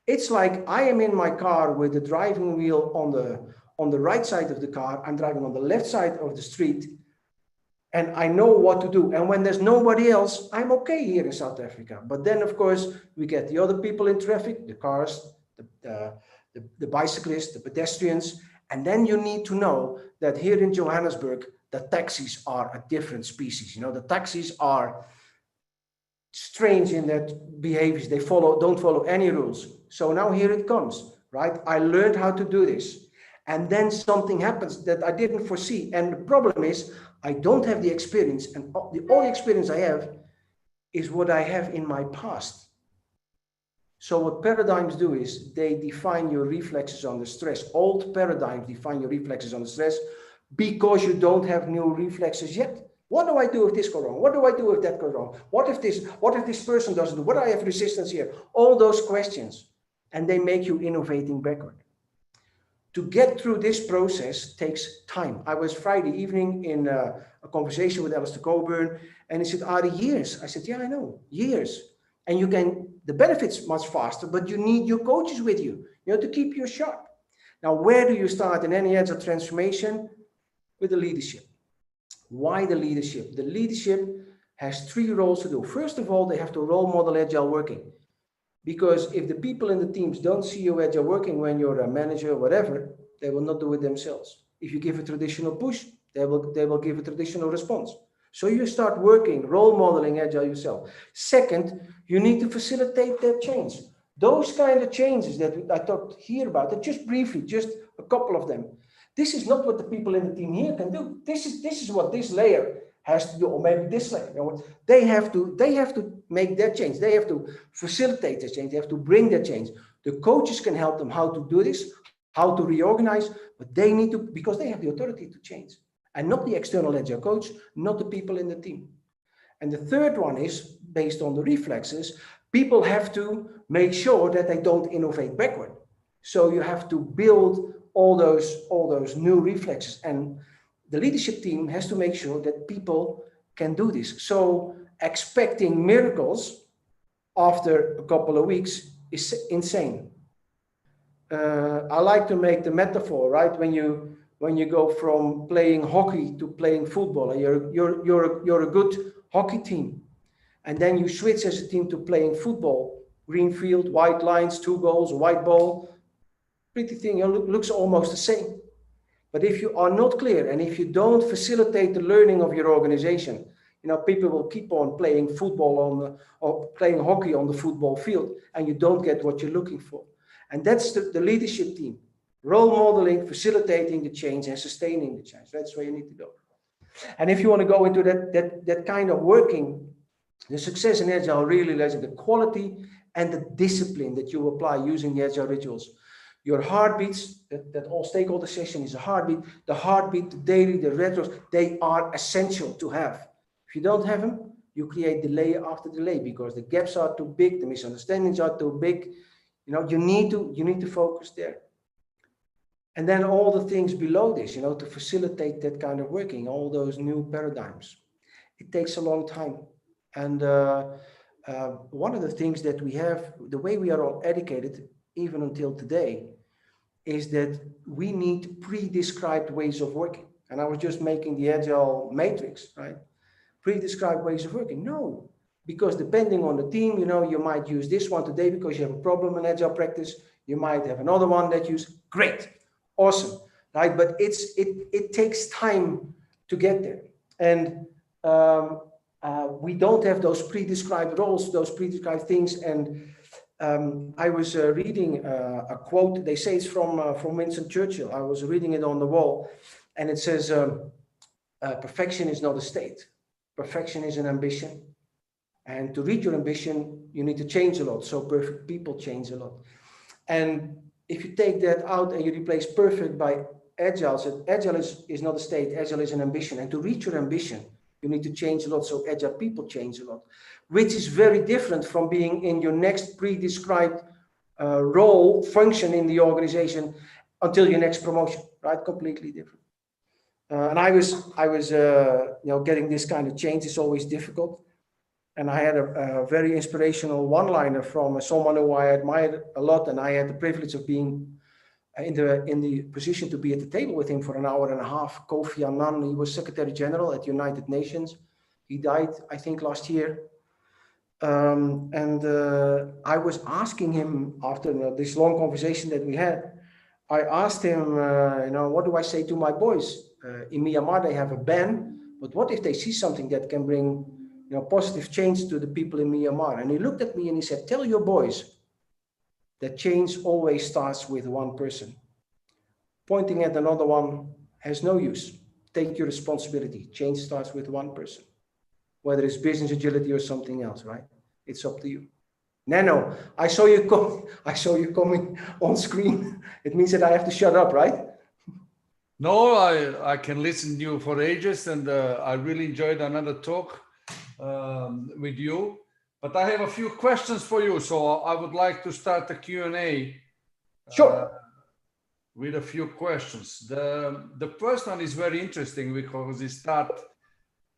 It's like I am in my car with the driving wheel on the right side of the car. I'm driving on the left side of the street. And I know what to do. And when there's nobody else, I'm okay here in South Africa. But then, of course, we get the other people in traffic, the cars, the bicyclists, the pedestrians. And then you need to know that here in Johannesburg, the taxis are a different species. The taxis are strange in their behaviors. They don't follow any rules. So now here it comes, right? I learned how to do this. And then something happens that I didn't foresee. And the problem is, I don't have the experience. And the only experience I have is what I have in my past. So what paradigms do is they define your reflexes under stress. Old paradigms define your reflexes under stress because you don't have new reflexes yet. What do I do if this goes wrong? What do I do if that goes wrong? What if this person doesn't do? What do I have resistance here? All those questions. And they make you innovating backward. To get through this process takes time. I was Friday evening in a conversation with Alistair Coburn, and he said, "Are years?" I said, "Yeah, I know, years." And the benefits much faster, but you need your coaches with you, to keep you sharp. Now, where do you start in any agile transformation? With the leadership. Why the leadership? The leadership has 3 roles to do. First of all, they have to role model agile working. Because if the people in the teams don't see you agile working when you're a manager or whatever, they will not do it themselves. If you give a traditional push, they will give a traditional response. So you start working, role modeling agile yourself. Second, you need to facilitate that change. Those kind of changes that I talked here about, just briefly, just a couple of them. This is not what the people in the team here can do. This is what this layer has to do, or maybe this layer. They have to make that change. They have to facilitate the change. They have to bring the change. The coaches can help them how to do this, how to reorganize, but they need to, because they have the authority to change. And not the external agile coach, not the people in the team. And the third one is based on the reflexes. People have to make sure that they don't innovate backward. So you have to build all those new reflexes, and the leadership team has to make sure that people can do this. So expecting miracles after a couple of weeks is insane. I like to make the metaphor, right? When you go from playing hockey to playing football, and you're a good hockey team, and then you switch as a team to playing football, green field, white lines, 2 goals, white ball, pretty thing, looks almost the same. But if you are not clear and if you don't facilitate the learning of your organization, people will keep on playing football or playing hockey on the football field, and you don't get what you're looking for. And that's the leadership team, role modeling, facilitating the change and sustaining the change. That's where you need to go. And if you want to go into that kind of working, the success in Agile really lies in the quality and the discipline that you apply using the Agile rituals. Your heartbeats, that all stakeholder session is a heartbeat. The heartbeat, the daily, the retros, they are essential to have. If you don't have them, you create delay after delay because the gaps are too big, the misunderstandings are too big. You need to focus there. And then all the things below this, to facilitate that kind of working, all those new paradigms. It takes a long time. And one of the things that we have, the way we are all educated, even until today, is that we need pre-described ways of working. And I was just making the Agile matrix, right? Pre-described ways of working. No, because depending on the team, you might use this one today because you have a problem in Agile practice. You might have another one that you use. Great, awesome, right? But it takes time to get there. And we don't have those pre-described roles, those pre-described things. And I was reading a quote. They say it's from Winston Churchill. I was reading it on the wall, and it says, perfection is not a state. Perfection is an ambition. And to reach your ambition, you need to change a lot. So perfect people change a lot. And if you take that out and you replace perfect by agile, so agile is not a state, agile is an ambition. And to reach your ambition, you need to change a lot. So agile people change a lot, which is very different from being in your next pre-described role, function in the organization until your next promotion, right? Completely different. And I was getting this kind of change is always difficult. And I had a very inspirational one-liner from someone who I admired a lot. And I had the privilege of being in the position to be at the table with him for an hour and a half. Kofi Annan, he was Secretary General at the United Nations. He died, I think, last year. I was asking him after this long conversation that we had, I asked him, what do I say to my boys? In Myanmar, they have a ban, but what if they see something that can bring positive change to the people in Myanmar? And he looked at me and he said, tell your boys that change always starts with one person. Pointing at another one has no use. Take your responsibility. Change starts with one person, whether it's business agility or something else, right? It's up to you. Nano, I saw you coming on screen. It means that I have to shut up, right? No, I can listen to you for ages, and I really enjoyed another talk with you. But I have a few questions for you, so I would like to start the Q&A. Sure. With a few questions. The first one is very interesting because it starts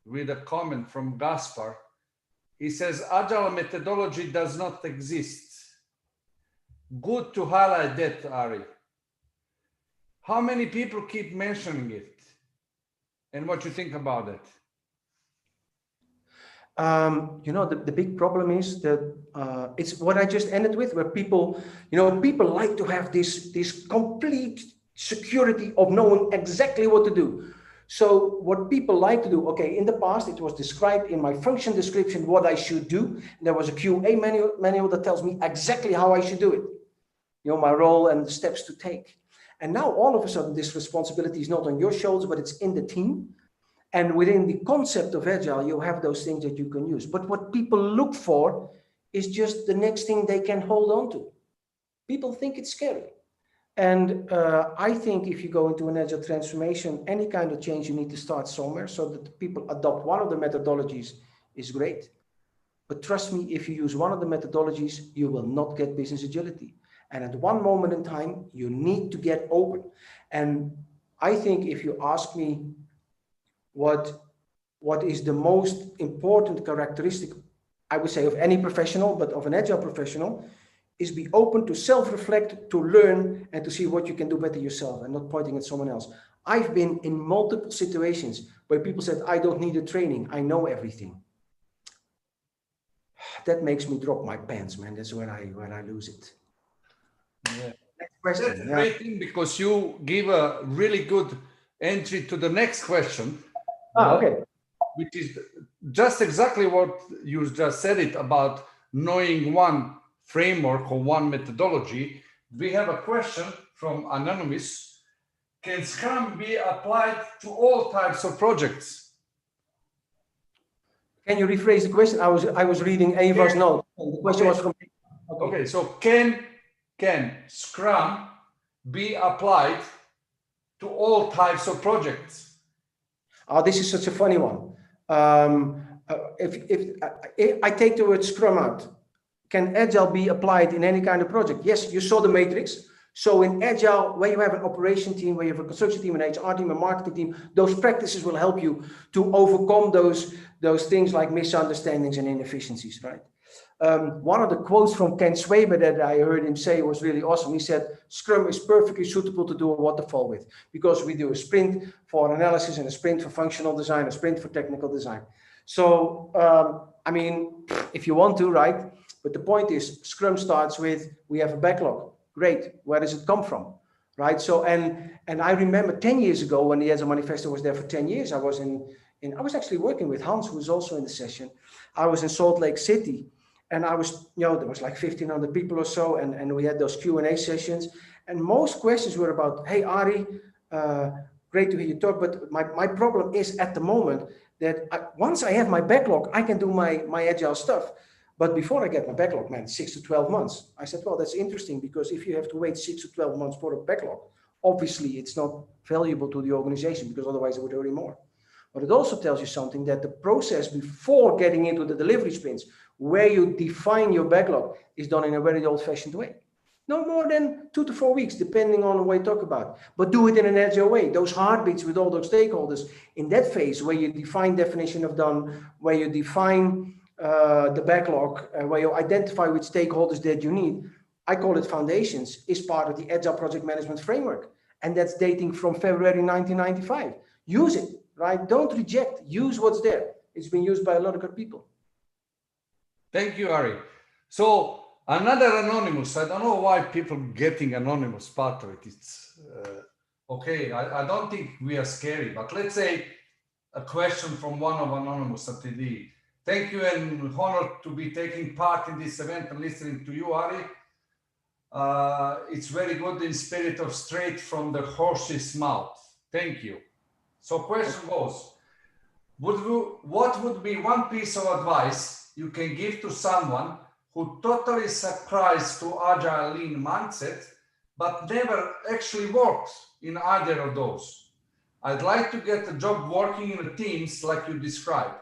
with a comment from Gaspar. He says, Agile methodology does not exist. Good to highlight that, Ari. How many people keep mentioning it? And what you think about it? The big problem is that it's what I just ended with, where people like to have this complete security of knowing exactly what to do. So what people like to do, okay, in the past, it was described in my function description what I should do. There was a QA manual that tells me exactly how I should do it, my role and the steps to take. And now all of a sudden, this responsibility is not on your shoulders, but it's in the team. And within the concept of Agile, you have those things that you can use. But what people look for is just the next thing they can hold on to. People think it's scary. And I think if you go into an Agile transformation, any kind of change, you need to start somewhere so that people adopt one of the methodologies is great. But trust me, if you use one of the methodologies, you will not get business agility. And at one moment in time, you need to get open. And I think if you ask me what is the most important characteristic, I would say, of any professional, but of an Agile professional, is be open to self-reflect, to learn, and to see what you can do better yourself and not pointing at someone else. I've been in multiple situations where people said, I don't need a training, I know everything. That makes me drop my pants, man. That's where I lose it. Yeah. Next question. That's a great thing, because you give a really good entry to the next question. Okay. Which is just exactly what you just said it about knowing one framework or one methodology. We have a question from Anonymous. Can Scrum be applied to all types of projects? Can you rephrase the question? I was reading Eva's note. The question was from... Okay, so can Scrum be applied to all types of projects? Oh, this is such a funny one. If I take the word Scrum out, can Agile be applied in any kind of project? Yes, you saw the matrix. So in Agile, where you have an operation team, where you have a construction team, an HR team, a marketing team, those practices will help you to overcome those things like misunderstandings and inefficiencies, right? One of the quotes from Ken Swaber that I heard him say was really awesome. He said, Scrum is perfectly suitable to do a waterfall with, because we do a sprint for analysis and a sprint for functional design, a sprint for technical design. So, I mean, if you want to, right? But the point is, Scrum starts with, we have a backlog. Great. Where does it come from? Right. So, and I remember 10 years ago when the Agile Manifesto was there for 10 years, I was I was actually working with Hans, who was also in the session. I was in Salt Lake City. And I was, there was like 1,500 people or so, and we had those Q&A sessions. And most questions were about, hey, Ari, great to hear you talk, but my problem is at the moment that once I have my backlog, I can do my Agile stuff. But before I get my backlog, man, 6 to 12 months. I said, well, that's interesting, because if you have to wait 6 to 12 months for a backlog, obviously it's not valuable to the organization, because otherwise it would hurry more. But it also tells you something, that the process before getting into the delivery sprints, where you define your backlog, is done in a very old-fashioned way. No more than 2 to 4 weeks, depending on what you talk about. But do it in an agile way. Those heartbeats with all those stakeholders in that phase, where you define definition of done, where you define the backlog, where you identify which stakeholders that you need. I call it foundations, is part of the Agile Project Management Framework. And that's dating from February 1995. Use it. Right? Don't reject. Use what's there. It's been used by a lot of good people. Thank you, Ari. So another Anonymous. I don't know why people getting Anonymous part of it. It's okay. I don't think we are scary, but let's say a question from one of Anonymous attendee. Thank you, and honored to be taking part in this event and listening to you, Ari. It's very good in spirit of straight from the horse's mouth. Thank you. So question goes, what would be one piece of advice you can give to someone who totally subscribes to Agile Lean mindset, but never actually works in either of those? I'd like to get a job working in the teams like you described.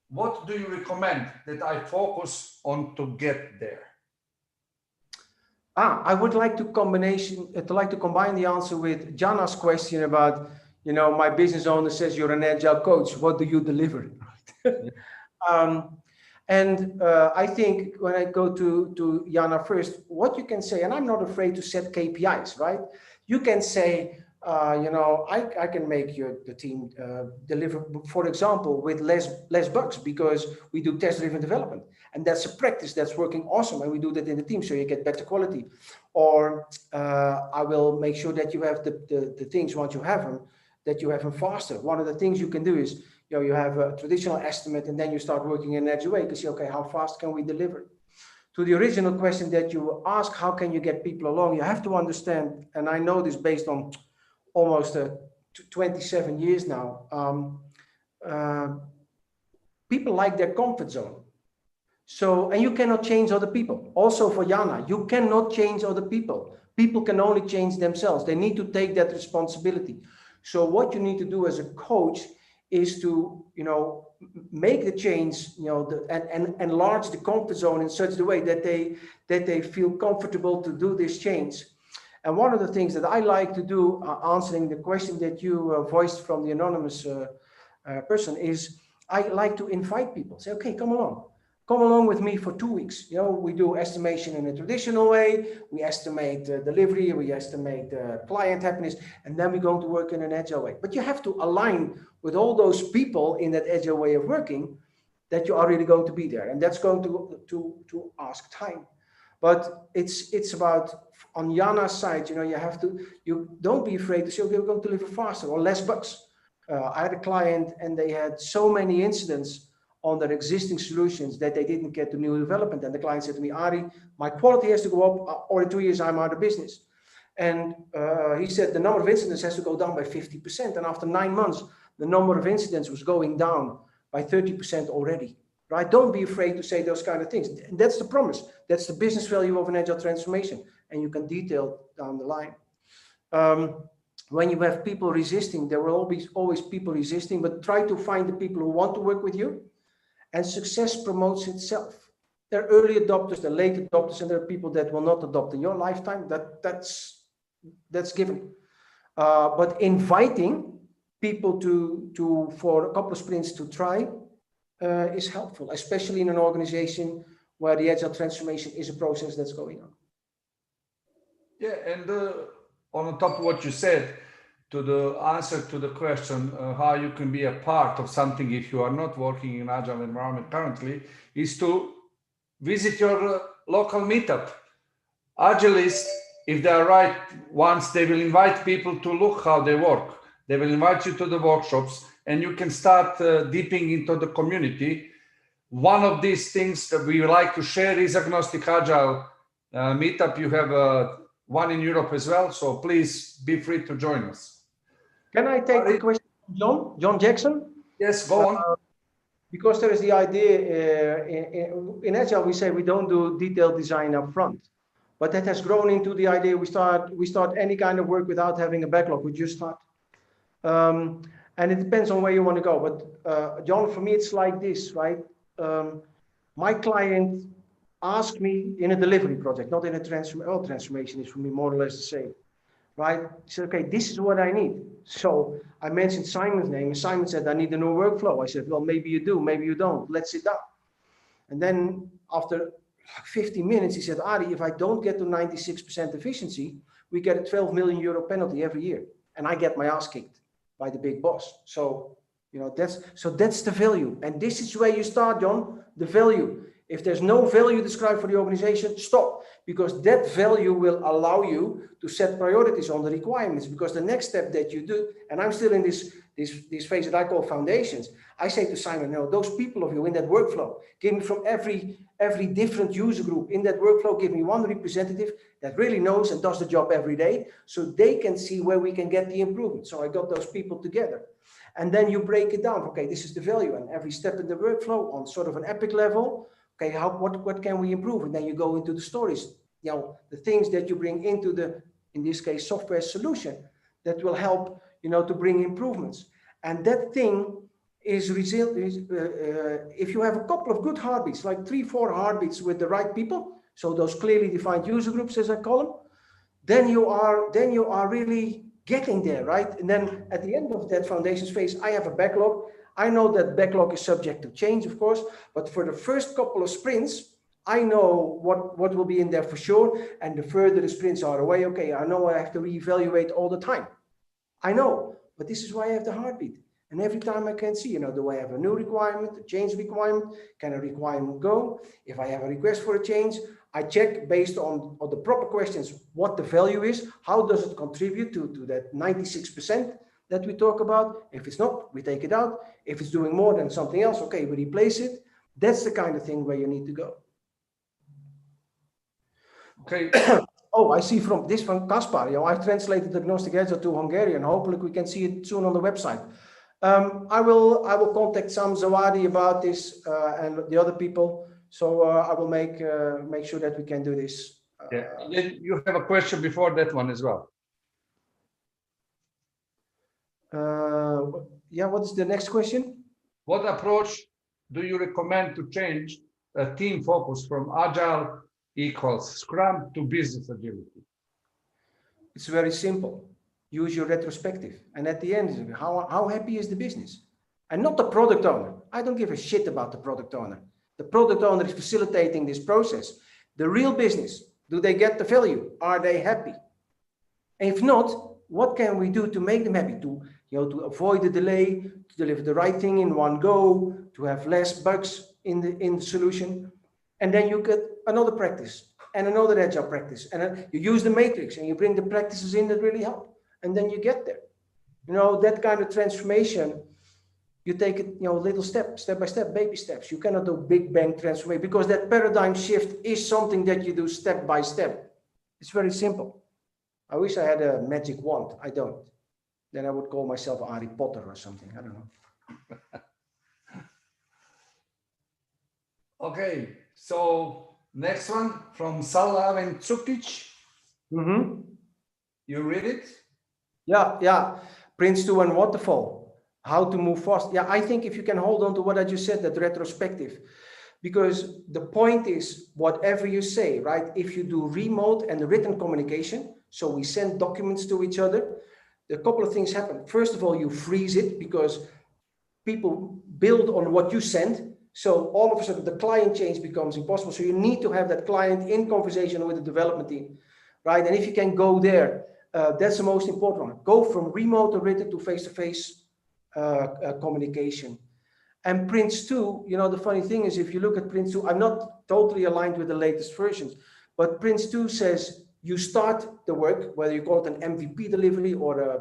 What do you recommend that I focus on to get there? I would like to combine the answer with Jana's question about, my business owner says you're an Agile coach. What do you deliver? I think when I go to Jana first, what you can say, and I'm not afraid to set KPIs, right? You can say, I can make the team deliver, for example, with less bugs, because we do test-driven development. And that's a practice that's working awesome. And we do that in the team, so you get better quality. Or I will make sure that you have the things, once you have them, that you have them faster. One of the things you can do is, you have a traditional estimate, and then you start working in an agile way to see, okay, how fast can we deliver? To the original question that you asked, how can you get people along? You have to understand, and I know this based on almost 27 years now, people like their comfort zone. So, and you cannot change other people. Also for Jana, you cannot change other people. People can only change themselves. They need to take that responsibility. So what you need to do as a coach is to, make the change, and enlarge the comfort zone in such a way that they feel comfortable to do this change. And one of the things that I like to do, answering the question that you voiced from the anonymous person, is I like to invite people. Say, okay, come come along with me for 2 weeks. You know, we do estimation in a traditional way. We estimate delivery, we estimate client happiness, and then we're going to work in an agile way. But you have to align with all those people in that agile way of working that you are really going to be there. And that's going to ask time. But it's about, on Jana's side, you know, you don't be afraid to say, okay, we're going to deliver faster or less bugs. I had a client and they had so many incidents on their existing solutions that they didn't get to new development. And the client said to me, Ari, my quality has to go up, or in 2 years I'm out of business. And he said the number of incidents has to go down by 50%. And after 9 months, the number of incidents was going down by 30% already. Right? Don't be afraid to say those kind of things. And that's the promise. That's the business value of an agile transformation. And you can detail down the line. When you have people resisting, there will always people resisting, but try to find the people who want to work with you. And success promotes itself. There are early adopters, there are late adopters, and there are people that will not adopt in your lifetime. That's given. But inviting people to for a couple of sprints to try is helpful, especially in an organization where the agile transformation is a process that's going on. Yeah, and on top of what you said, to the answer to the question how you can be a part of something if you are not working in agile environment currently, is to visit your local meetup. Agilists, if they are right ones, they will invite people to look how they work. They will invite you to the workshops, and you can start dipping into the community. One of these things that we like to share is Agnostic Agile meetup. You have one in Europe as well, so please be free to join us. Can I take the question from John Jackson? Yes, go on. Because there is the idea in Agile, we say we don't do detailed design up front, but that has grown into the idea we start any kind of work without having a backlog. We just start. And it depends on where you want to go. But John, for me, it's like this, right? My client asked me in a delivery project, not in a transformation is for me more or less the same, right? He said, okay, this is what I need. So I mentioned Simon's name, and Simon said, I need a new workflow. I said, well, maybe you do, maybe you don't. Let's sit down. And then after 50 minutes, he said, Ari, if I don't get to 96% efficiency, we get a 12 million euro penalty every year. And I get my ass kicked by the big boss. So, you know, that's the value. And this is where you start, John, the value. If there's no value described for the organization, stop, because that value will allow you to set priorities on the requirements. Because the next step that you do, and I'm still in this phase that I call foundations. I say to Simon, you know, those people of you in that workflow, give me from every different user group in that workflow, give me one representative that really knows and does the job every day, so they can see where we can get the improvement. So I got those people together. And then you break it down. Okay, this is the value, and every step in the workflow on sort of an epic level. Okay, what can we improve? And then you go into the stories, you know, the things that you bring into the, in this case, software solution that will help, you know, to bring improvements. And that thing is if you have a couple of good heartbeats, like 3-4 heartbeats with the right people, so those clearly defined user groups, as I call them, then you are really getting there, right? And then at the end of that foundations phase, I have a backlog. I know that backlog is subject to change, of course, but for the first couple of sprints, I know what will be in there for sure. And the further the sprints are away, okay, I know I have to reevaluate all the time. I know, but this is why I have the heartbeat. And every time I can see, you know, do I have a new requirement, a change requirement? Can a requirement go? If I have a request for a change, I check based on the proper questions, what the value is, how does it contribute to that 96% that we talk about? If it's not, we take it out. If it's doing more than something else, okay, we replace it. That's the kind of thing where you need to go. Okay. Oh, I see from Kaspar. You know, I've translated Agnostic Agile to Hungarian. Hopefully we can see it soon on the website. I will contact Sam Zawadi about this and the other people. So I will make sure that we can do this. Yeah. You have a question before that one as well. Yeah, what is the next question? What approach do you recommend to change a team focus from Agile equals Scrum to business agility? It's very simple. Use your retrospective. And at the end, how happy is the business? And not the product owner. I don't give a shit about the product owner. The product owner is facilitating this process. The real business, do they get the value? Are they happy? And if not, what can we do to make them happy? To avoid the delay, to deliver the right thing in one go, to have less bugs in the solution. And then you get another practice and another agile practice. And then you use the matrix and you bring the practices in that really help. And then you get there. That kind of transformation, you take it, little step by step, baby steps. You cannot do big bang transformation because that paradigm shift is something that you do step by step. It's very simple. I wish I had a magic wand. I don't. Then I would call myself Harry Potter or something. I don't know. Okay, so next one from Salaven Cukic. You read it? Yeah. Prince 2 and Waterfall. How to move fast. Yeah, I think if you can hold on to what I just said, that retrospective, because the point is whatever you say, right? If you do remote and written communication, so we send documents to each other, a couple of things happen. First of all, you freeze it because people build on what you send. So all of a sudden the client change becomes impossible. So you need to have that client in conversation with the development team, right? And if you can go there, that's the most important one. Go from remote or written to face-to-face communication. And Prince 2, the funny thing is, if you look at Prince 2, I'm not totally aligned with the latest versions, but Prince 2 says you start the work, whether you call it an MVP delivery or a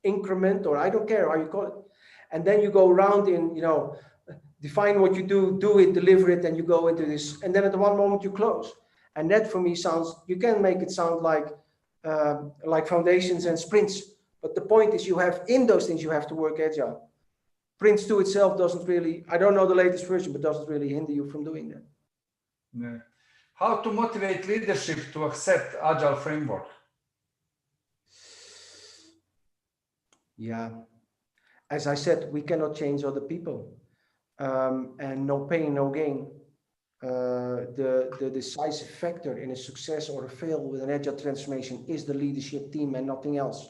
increment, or I don't care how you call it. And then you go around in, define what you do it, deliver it, and you go into this. And then at the one moment you close. And that for me sounds, you can make it sound like foundations and sprints. But the point is you have, in those things, you have to work agile. Prince 2 itself doesn't really, I don't know the latest version, but doesn't really hinder you from doing that. Yeah. How to motivate leadership to accept Agile framework? Yeah. As I said, we cannot change other people. And no pain, no gain. The decisive factor in a success or a fail with an agile transformation is the leadership team and nothing else.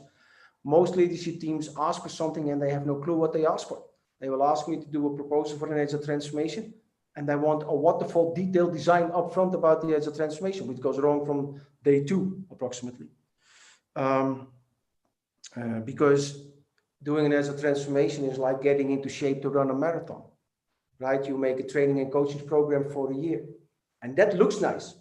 Most leadership teams ask for something and they have no clue what they ask for. They will ask me to do a proposal for an agile transformation, and they want a waterfall detailed design up front about the agile transformation, which goes wrong from day 2 approximately. Because doing an agile transformation is like getting into shape to run a marathon, right? You make a training and coaching program for a year, and that looks nice.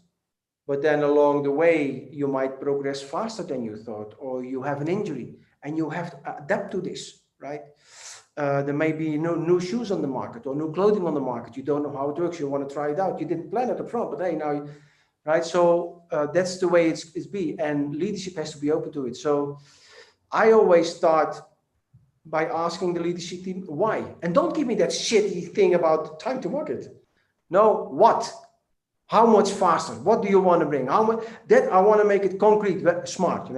But then along the way, you might progress faster than you thought, or you have an injury and you have to adapt to this, right? There may be no new shoes on the market or new clothing on the market. You don't know how it works. You want to try it out. You didn't plan it up front, but hey, now, right? So that's the way it's be, and leadership has to be open to it. So I always start by asking the leadership team why, and don't give me that shitty thing about time to market. No, what? How much faster? What do you want to bring? How much? That I want to make it concrete, smart,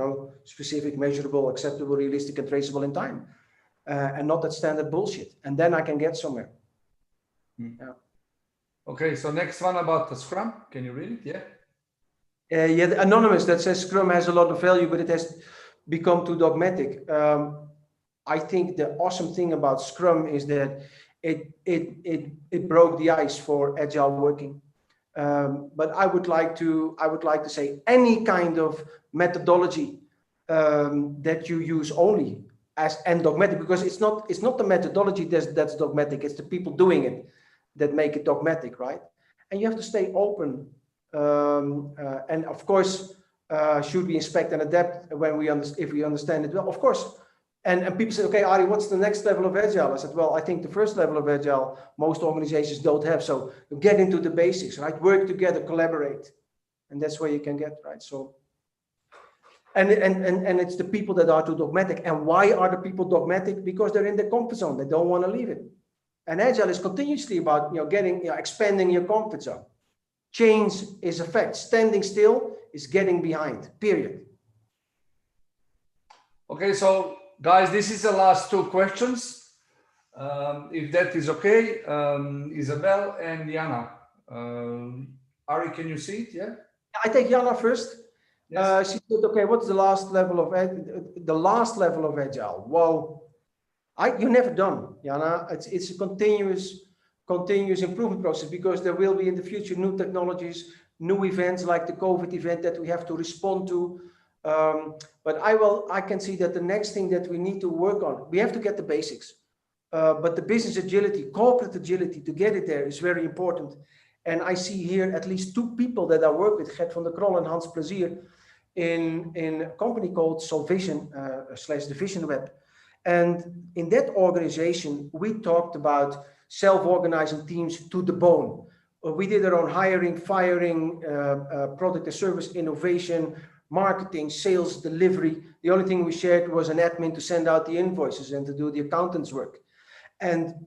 specific, measurable, acceptable, realistic, and traceable in time, and not that standard bullshit. And then I can get somewhere. Yeah. Okay, so next one about the Scrum. Can you read it? Yeah. Yeah, the anonymous that says Scrum has a lot of value, but it has become too dogmatic. I think the awesome thing about Scrum is that it broke the ice for agile working. But I would like to say any kind of methodology that you use only and dogmatic, because it's not the methodology that's dogmatic, it's the people doing it that make it dogmatic, right? And you have to stay open, and of course should we inspect and adapt when if we understand it well, of course. And people say, okay, Ari, what's the next level of Agile? I said, well, I think the first level of Agile, most organizations don't have. So get into the basics, right? Work together, collaborate. And that's where you can get, right? So, and it's the people that are too dogmatic. And why are the people dogmatic? Because they're in their comfort zone. They don't want to leave it. And Agile is continuously about, expanding your comfort zone. Change is a fact. Standing still is getting behind, period. Okay, so guys, this is the last 2 questions. If that is okay, Isabel and Jana. Ari, can you see it? Yeah. I take Jana first. Yes. She said, okay, what's the last level of Agile? Well, you're never done, Jana. It's a continuous continuous improvement process, because there will be in the future new technologies, new events like the COVID event that we have to respond to. But I can see that the next thing that we need to work on, we have to get the basics. But the business agility, corporate agility, to get it there is very important. And I see here at least two people that I work with, Gert van der Krol and Hans Plezier, in a company called Solvision / Division Web. And in that organization, we talked about self-organizing teams to the bone. We did our own hiring, firing, product and service innovation, marketing, sales, delivery. The only thing we shared was an admin to send out the invoices and to do the accountant's work. And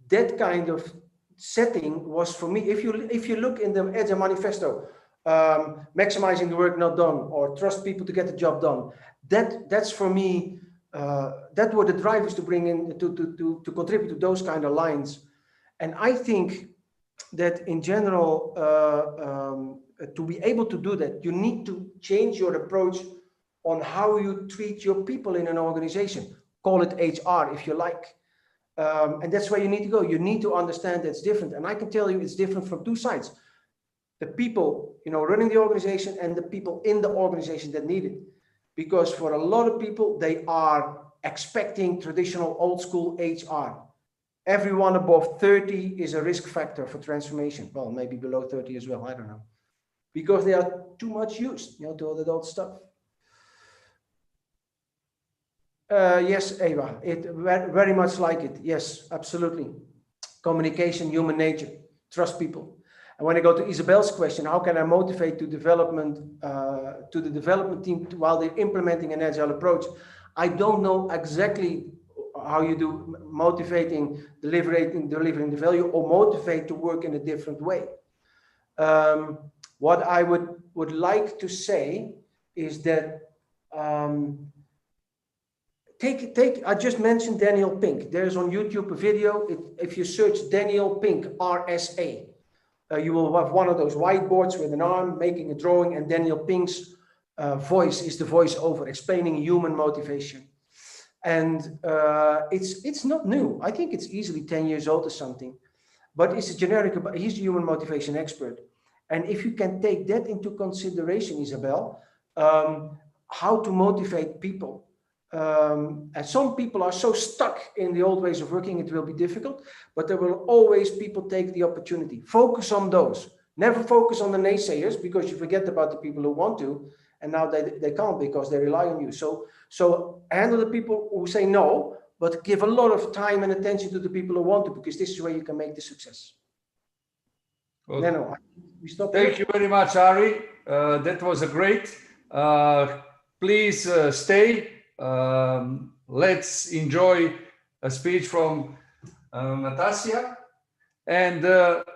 that kind of setting was, for me, if you look in the Agile manifesto, maximizing the work not done, or trust people to get the job done, that's for me, that were the drivers to bring in, to contribute to those kind of lines. And I think that in general, to be able to do that, you need to change your approach on how you treat your people in an organization. Call it HR if you like. And that's where you need to go. You need to understand that's different. And I can tell you it's different from two sides. The people, running the organization, and the people in the organization that need it. Because for a lot of people, they are expecting traditional old school HR. Everyone above 30 is a risk factor for transformation. Well, maybe below 30 as well, I don't know. Because they are too much used, to all that old stuff. Yes, Eva, very much like it. Yes, absolutely. Communication, human nature, trust people. And when I go to Isabel's question, how can I motivate the development team while they're implementing an agile approach? I don't know exactly how you do motivating, delivering the value, or motivate to work in a different way. What I would like to say is that I just mentioned Daniel Pink. There's on YouTube a video. If you search Daniel Pink, RSA, you will have one of those whiteboards with an arm making a drawing, and Daniel Pink's voice is the voiceover explaining human motivation. And it's not new. I think it's easily 10 years old or something, but it's a generic, he's a human motivation expert. And if you can take that into consideration, Isabel, how to motivate people. And some people are so stuck in the old ways of working, it will be difficult, but there will always people take the opportunity. Focus on those. Never focus on the naysayers, because you forget about the people who want to, and now they can't because they rely on you. So handle the people who say no, but give a lot of time and attention to the people who want to, because this is where you can make the success. Okay. No, we stop. Thank you very much, Ari. That was a great. Please stay. Let's enjoy a speech from Natasha, and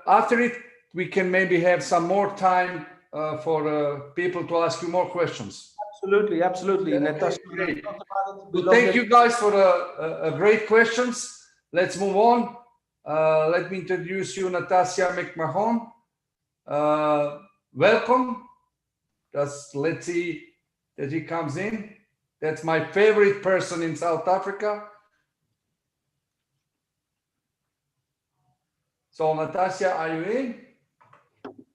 after it we can maybe have some more time for people to ask you more questions. Absolutely. Natasha, well, thank you guys for a great questions. Let's move on. Let me introduce you, Natasha Mcmahon. Welcome. Let's see that he comes in. That's my favorite person in South Africa. So, Natasha, are you in?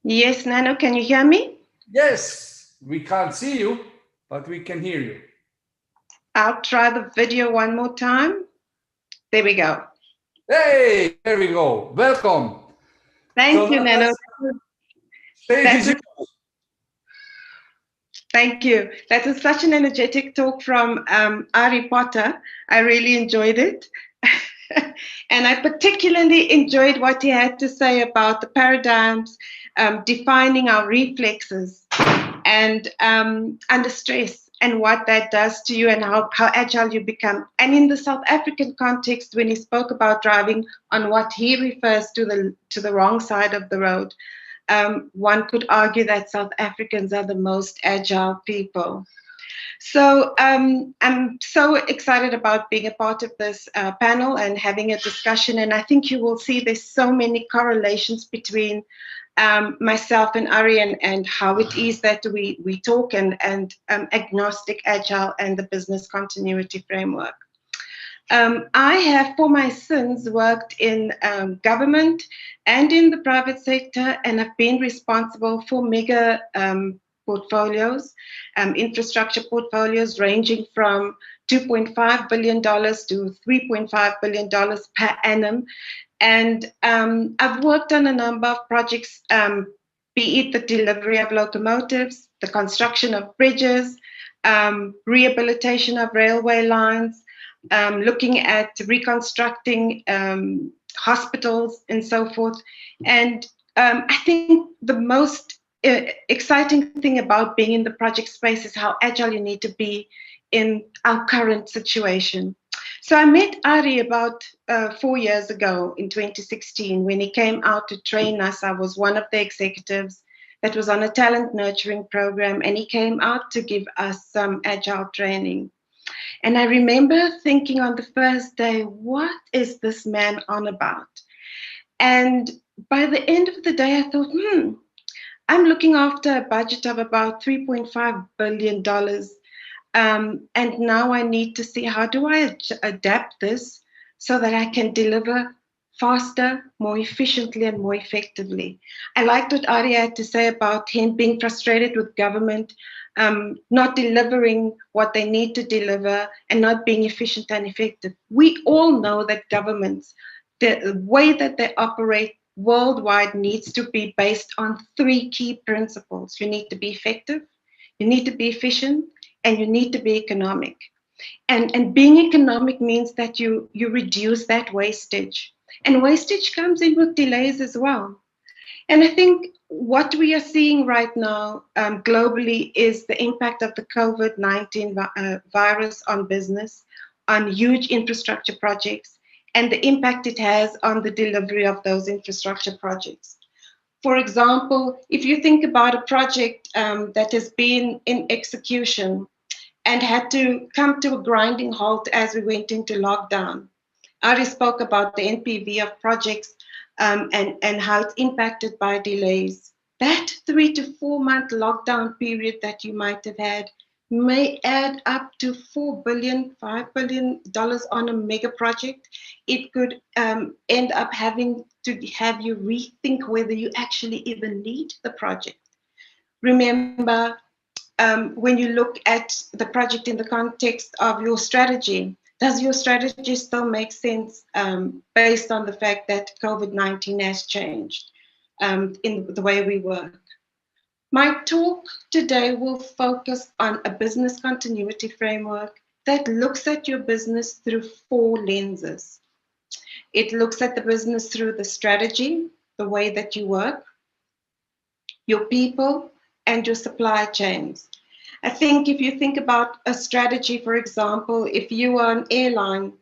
Yes, Nano, can you hear me? Yes, we can't see you, but we can hear you. I'll try the video one more time. There we go. Hey, there we go. Welcome. Thank you, Nano. Thank you. That was such an energetic talk from Ari Potter. I really enjoyed it. And I particularly enjoyed what he had to say about the paradigms, defining our reflexes, and under stress, and what that does to you, and how agile you become. And in the South African context, when he spoke about driving on what he refers to the wrong side of the road, one could argue that South Africans are the most agile people. So I'm so excited about being a part of this panel and having a discussion. And I think you will see there's so many correlations between myself and Ari, and how it is that we talk, and agnostic, agile, and the business continuity framework. I have, for my sins, worked in government and in the private sector, and I've been responsible for mega portfolios, infrastructure portfolios ranging from $2.5 billion to $3.5 billion per annum. And I've worked on a number of projects, be it the delivery of locomotives, the construction of bridges, rehabilitation of railway lines, looking at reconstructing hospitals and so forth. And I think the most exciting thing about being in the project space is how agile you need to be in our current situation. So I met Ari about 4 years ago in 2016 when he came out to train us. I was one of the executives that was on a talent nurturing program, and he came out to give us some agile training. And I remember thinking on the first day, what is this man on about? And by the end of the day, I thought, I'm looking after a budget of about $3.5 billion. And now I need to see, how do I adapt this so that I can deliver faster, more efficiently, and more effectively. I liked what Ari had to say about him being frustrated with government, not delivering what they need to deliver, and not being efficient and effective. We all know that governments, the way that they operate worldwide, needs to be based on 3 key principles. You need to be effective, you need to be efficient, and you need to be economic. And being economic means that you reduce that wastage. And wastage comes in with delays as well. And I think what we are seeing right now globally is the impact of the COVID-19 virus on business, on huge infrastructure projects, and the impact it has on the delivery of those infrastructure projects. For example, if you think about a project that has been in execution and had to come to a grinding halt as we went into lockdown. Ari spoke about the NPV of projects and how it's impacted by delays. That 3 to 4 month lockdown period that you might have had may add up to $4 billion, $5 billion on a mega project. It could end up having to have you rethink whether you actually even need the project. Remember, when you look at the project in the context of your strategy, does your strategy still make sense based on the fact that COVID-19 has changed in the way we work? My talk today will focus on a business continuity framework that looks at your business through 4 lenses. It looks at the business through the strategy, the way that you work, your people, and your supply chains. I think if you think about a strategy, for example, if you are an airline,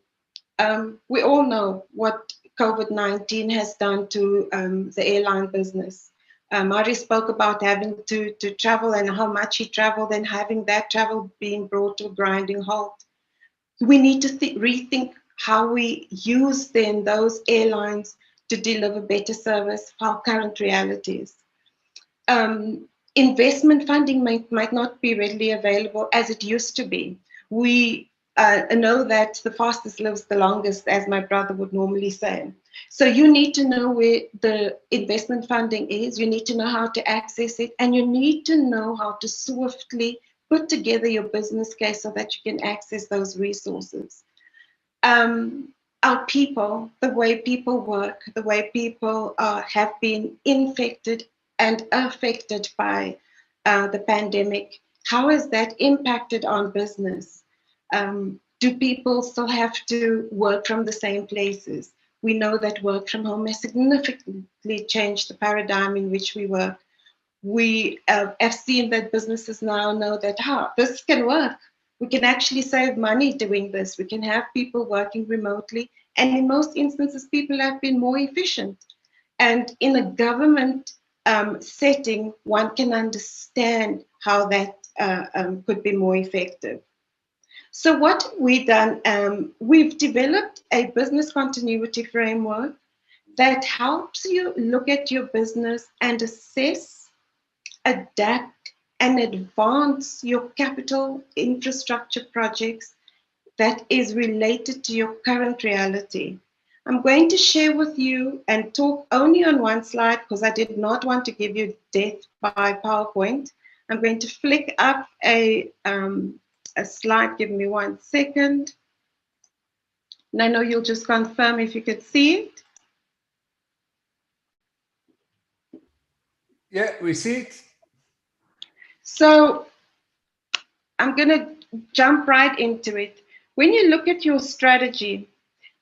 we all know what COVID-19 has done to the airline business. Ari spoke about having to travel and how much he traveled and having that travel being brought to a grinding halt. We need to rethink how we use then those airlines to deliver better service for our current realities. Investment funding might not be readily available as it used to be. We know that the fastest lives the longest, as my brother would normally say. So you need to know where the investment funding is, you need to know how to access it, and you need to know how to swiftly put together your business case so that you can access those resources. Our people, the way people work, the way people have been infected and affected by the pandemic, how has that impacted on business? Do people still have to work from the same places? We know that work from home has significantly changed the paradigm in which we work. We have seen that businesses now know that, this can work. We can actually save money doing this. We can have people working remotely. And in most instances, people have been more efficient. And in a government setting, one can understand how that could be more effective. So what have we done? We've developed a business continuity framework that helps you look at your business and assess, adapt, and advance your capital infrastructure projects that is related to your current reality. I'm going to share with you and talk only on one slide because I did not want to give you death by PowerPoint. I'm going to flick up a slide. Give me 1 second. And I know you'll just confirm if you could see it. Yeah, we see it. So I'm going to jump right into it. When you look at your strategy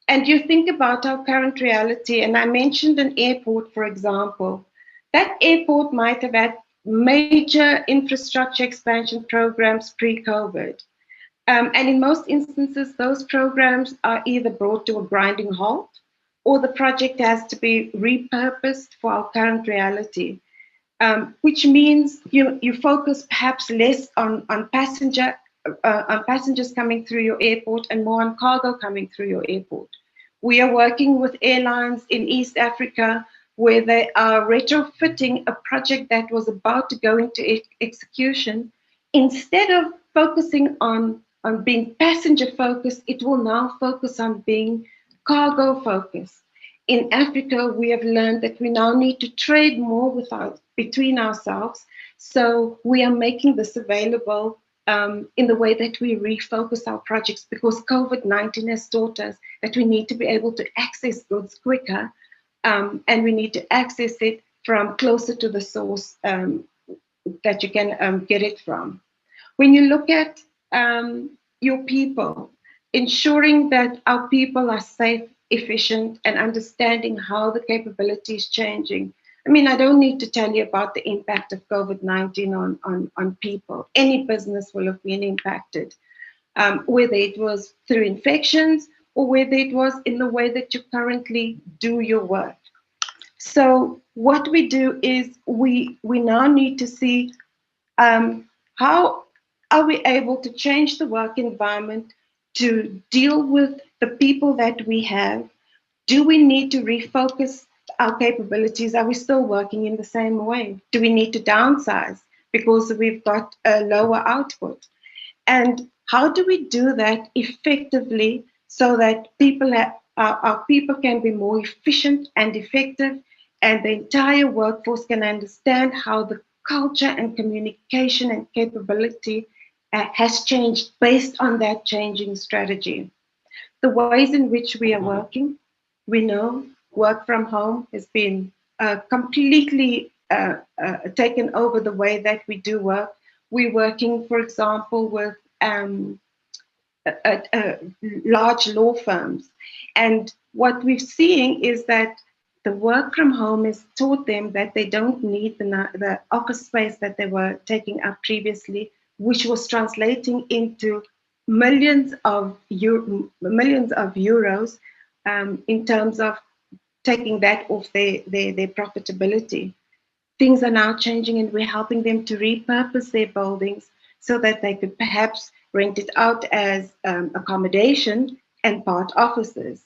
and you think about our current reality, and I mentioned an airport, for example, that airport might have had major infrastructure expansion programs pre-COVID. And in most instances, those programs are either brought to a grinding halt or the project has to be repurposed for our current reality. Which means you focus perhaps less on passengers coming through your airport and more on cargo coming through your airport. We are working with airlines in East Africa where they are retrofitting a project that was about to go into execution. Instead of focusing on being passenger focused, it will now focus on being cargo focused. In Africa, we have learned that we now need to trade more between ourselves. So we are making this available in the way that we refocus our projects, because COVID-19 has taught us that we need to be able to access goods quicker, and we need to access it from closer to the source that you can get it from. When you look at your people, ensuring that our people are safe, efficient, and understanding how the capability is changing. I mean, I don't need to tell you about the impact of COVID-19 on people. Any business will have been impacted, whether it was through infections or whether it was in the way that you currently do your work. So what we do is we now need to see how are we able to change the work environment to deal with the people that we have. Do we need to refocus our capabilities? Are we still working in the same way? Do we need to downsize because we've got a lower output? And how do we do that effectively so that our people can be more efficient and effective, and the entire workforce can understand how the culture and communication and capability has changed based on that changing strategy? The ways in which we are working, we know work from home has been completely taken over the way that we do work. We're working, for example, with large law firms. And what we're seeing is that the work from home has taught them that they don't need the office space that they were taking up previously, which was translating into millions of euros in terms of taking that off their profitability. Things are now changing, and we're helping them to repurpose their buildings so that they could perhaps rent it out as accommodation and part offices.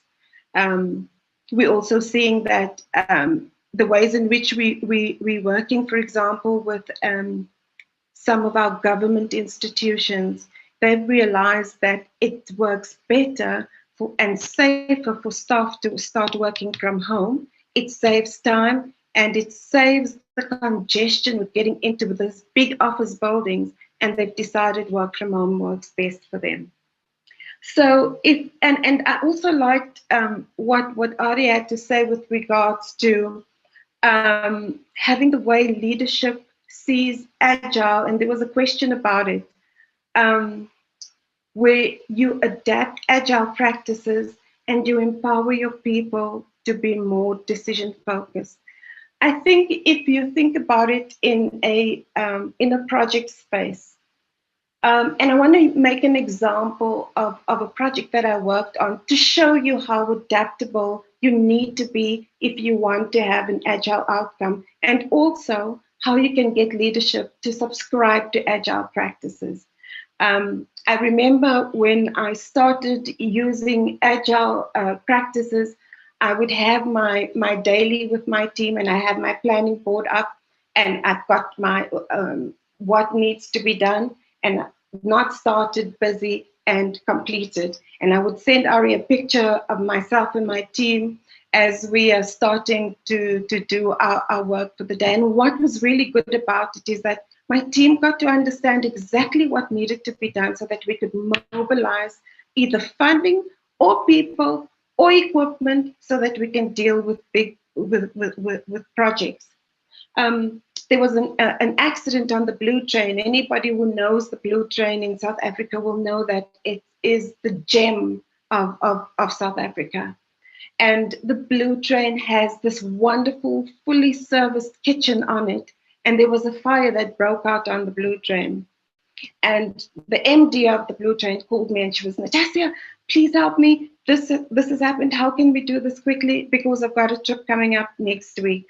We're also seeing that the ways in which we're working, for example, with some of our government institutions, they've realized that it works better and safer for staff to start working from home. It saves time and it saves the congestion with getting into those big office buildings, and they've decided work from home works best for them. So and I also liked what Ari had to say with regards to having the way leadership sees Agile, and there was a question about it, where you adapt Agile practices and you empower your people to be more decision focused. I think if you think about it in a project space, and I want to make an example of a project that I worked on to show you how adaptable you need to be if you want to have an Agile outcome, and also how you can get leadership to subscribe to Agile practices. I remember when I started using Agile practices, I would have my daily with my team, and I have my planning board up, and I've got my what needs to be done, and not started busy and completed. And I would send Ari a picture of myself and my team as we are starting to do our work for the day. And what was really good about it is that my team got to understand exactly what needed to be done so that we could mobilize either funding or people or equipment so that we can deal with with projects. There was an accident on the Blue Train. Anybody who knows the Blue Train in South Africa will know that it is the gem of South Africa. And the Blue Train has this wonderful, fully serviced kitchen on it. And there was a fire that broke out on the Blue Train. And the MD of the Blue Train called me and she was, Natasha, please help me. This has happened. How can we do this quickly? Because I've got a trip coming up next week.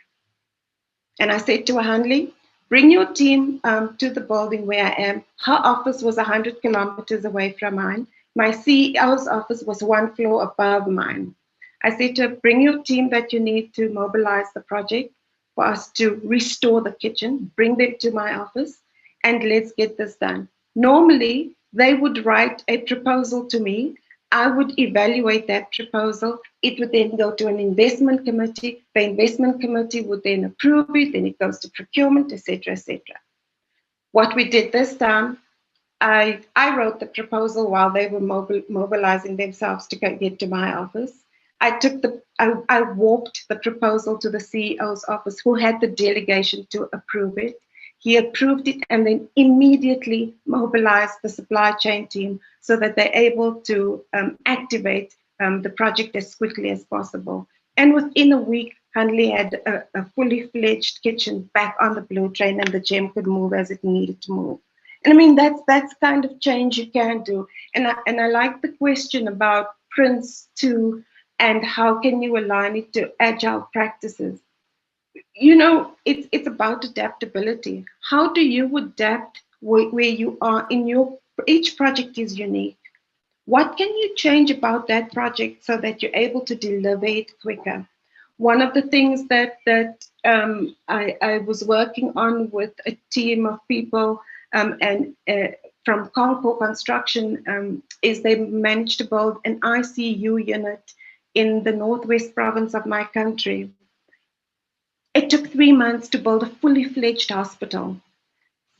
And I said to her, Hanley, bring your team to the building where I am. Her office was 100 kilometers away from mine. My CEO's office was one floor above mine. I said to her, bring your team that you need to mobilize the project for us to restore the kitchen, bring them to my office, and let's get this done. Normally, they would write a proposal to me. I would evaluate that proposal. It would then go to an investment committee. The investment committee would then approve it. Then it goes to procurement, etc., etc. What we did this time, I wrote the proposal while they were mobilizing themselves to get to my office. I walked the proposal to the CEO's office, who had the delegation to approve it. He approved it and then immediately mobilized the supply chain team so that they're able to activate the project as quickly as possible. And within a week, Hanley had a fully fledged kitchen back on the Blue Train and the gem could move as it needed to move. And I mean, that's kind of change you can do. And I like the question about Prince 2 and how can you align it to agile practices. You know, it's about adaptability. How do you adapt where you are in each project is unique. What can you change about that project so that you're able to deliver it quicker? One of the things that I was working on with a team of people and from Concours Construction is they managed to build an ICU unit in the northwest province of my country. It took 3 months to build a fully fledged hospital,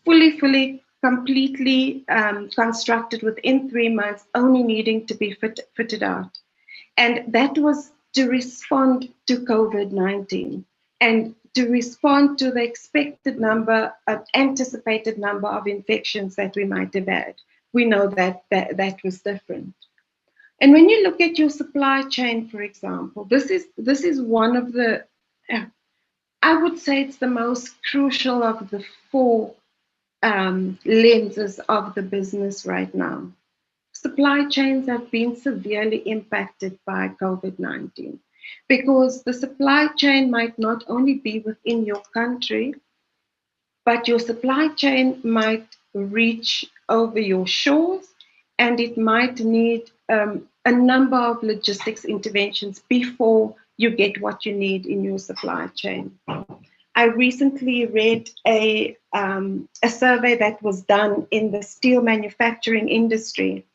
fully, completely constructed within 3 months, only needing to be fitted out. And that was to respond to COVID-19 and to respond to the expected number, anticipated number of infections that we might have had. We know that was different. And when you look at your supply chain, for example, this is one of the, I would say it's the most crucial of the four lenses of the business right now. Supply chains have been severely impacted by COVID-19 because the supply chain might not only be within your country, but your supply chain might reach over your shores and it might need a number of logistics interventions before you get what you need in your supply chain. I recently read a survey that was done in the steel manufacturing industry.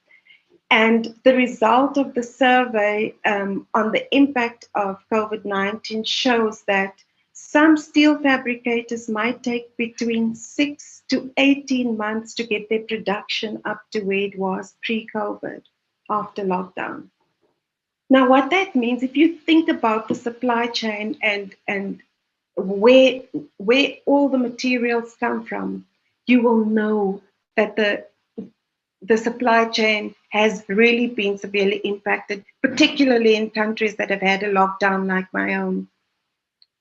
And the result of the survey on the impact of COVID-19 shows that some steel fabricators might take between 6 to 18 months to get their production up to where it was pre-COVID, after lockdown. Now, what that means, if you think about the supply chain and where all the materials come from, you will know that the supply chain has really been severely impacted, particularly in countries that have had a lockdown like my own.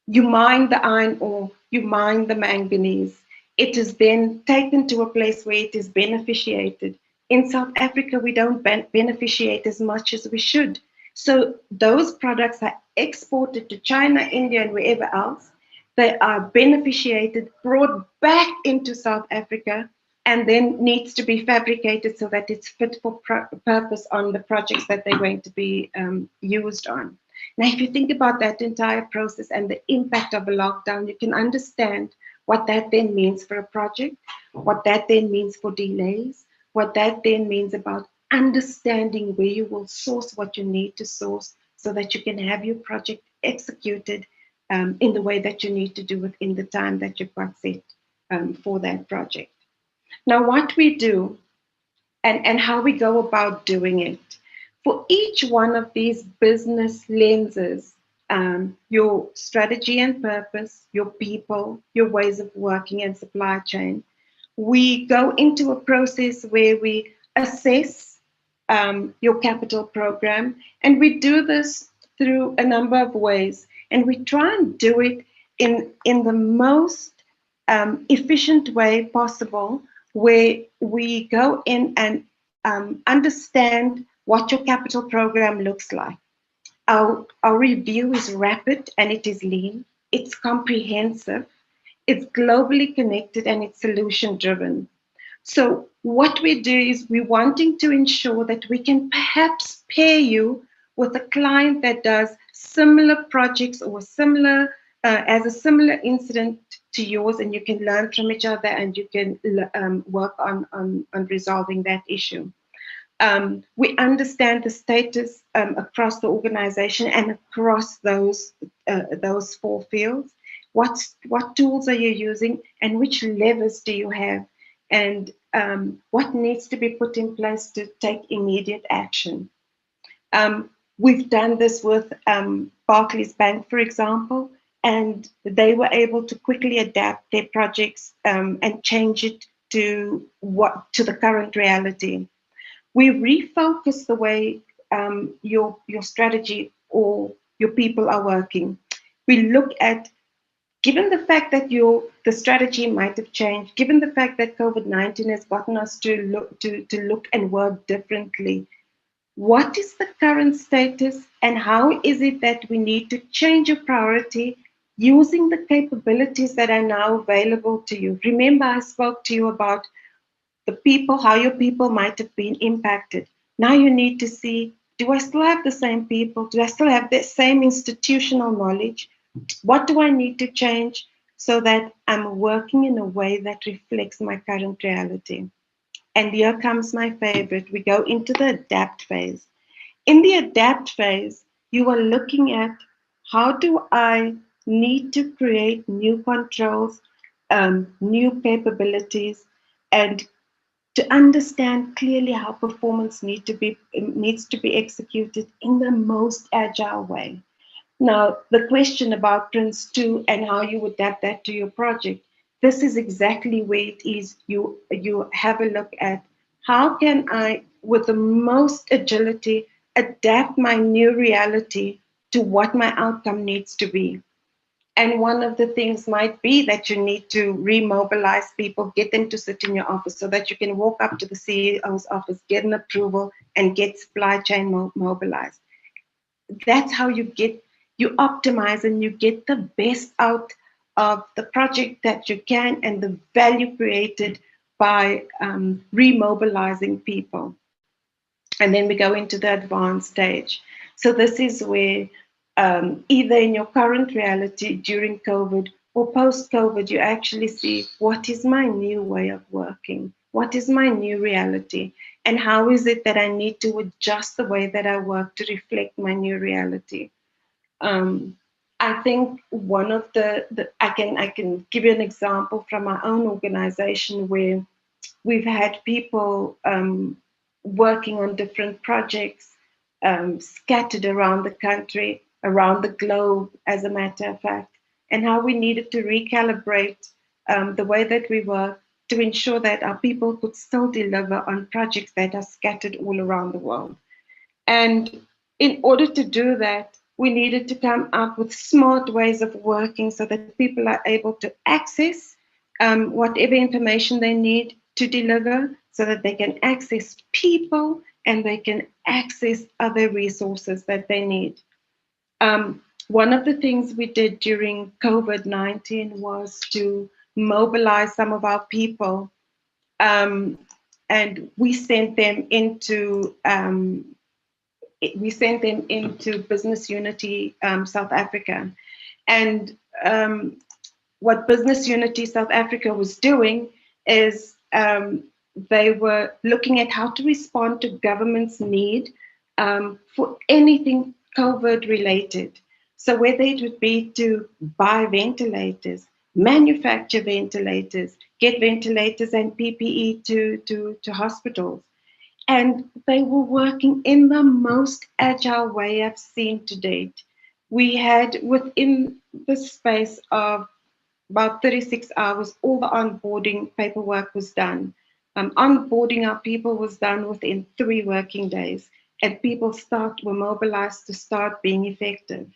You mine the iron ore, you mine the manganese. It is then taken to a place where it is beneficiated. In South Africa, we don't beneficiate as much as we should. So those products are exported to China, India, and wherever else. They are beneficiated, brought back into South Africa, and then needs to be fabricated so that it's fit for purpose on the projects that they're going to be used on. Now, if you think about that entire process and the impact of a lockdown, you can understand what that then means for a project, what that then means for delays, what that then means about understanding where you will source what you need to source so that you can have your project executed in the way that you need to do within the time that you've got set for that project. Now, what we do and how we go about doing it, for each one of these business lenses, your strategy and purpose, your people, your ways of working and supply chain, we go into a process where we assess your capital program, and we do this through a number of ways, and we try and do it in the most efficient way possible, where we go in and understand what your capital program looks like. Our review is rapid and it is lean, it's comprehensive, it's globally connected, and it's solution driven. So what we do is we're wanting to ensure that we can perhaps pair you with a client that does similar projects or similar as a similar incident to yours, and you can learn from each other and you can work on resolving that issue. We understand the status across the organization and across those 4 fields. What tools are you using, and which levers do you have, and what needs to be put in place to take immediate action. We've done this with Barclays Bank, for example, and they were able to quickly adapt their projects and change it to the current reality. We refocus the way your strategy or your people are working. We look at, given the fact that the strategy might have changed, given the fact that COVID-19 has gotten us to look and work differently, what is the current status, and how is it that we need to change your priority using the capabilities that are now available to you? Remember, I spoke to you about the people, how your people might have been impacted. Now you need to see, do I still have the same people? Do I still have the same institutional knowledge? What do I need to change so that I'm working in a way that reflects my current reality? And here comes my favorite. We go into the adapt phase. In the adapt phase, you are looking at, how do I need to create new controls, new capabilities, and to understand clearly how performance needs to be executed in the most agile way. Now, the question about Prince 2 and how you adapt that to your project, this is exactly where it is. You have a look at, how can I, with the most agility, adapt my new reality to what my outcome needs to be. And one of the things might be that you need to remobilize people, get them to sit in your office so that you can walk up to the CEO's office, get an approval, and get supply chain mobilized. That's how you optimize and you get the best out of the project that you can, and the value created by remobilizing people. And then we go into the advanced stage. So this is where either in your current reality during COVID or post-COVID, you actually see, what is my new way of working? What is my new reality? And how is it that I need to adjust the way that I work to reflect my new reality? I think one of I can give you an example from our own organization, where we've had people working on different projects scattered around the country, around the globe, as a matter of fact, and how we needed to recalibrate the way that we work to ensure that our people could still deliver on projects that are scattered all around the world. And in order to do that, we needed to come up with smart ways of working so that people are able to access whatever information they need to deliver, so that they can access people and they can access other resources that they need. One of the things we did during COVID-19 was to mobilize some of our people, and we sent them into Business Unity South Africa. And what Business Unity South Africa was doing is they were looking at how to respond to government's need for anything COVID related. So whether it would be to buy ventilators, manufacture ventilators, get ventilators and PPE to hospitals. And they were working in the most agile way I've seen to date. We had, within the space of about 36 hours, all the onboarding paperwork was done. Onboarding our people was done within 3 working days, and people were mobilized to start being effective.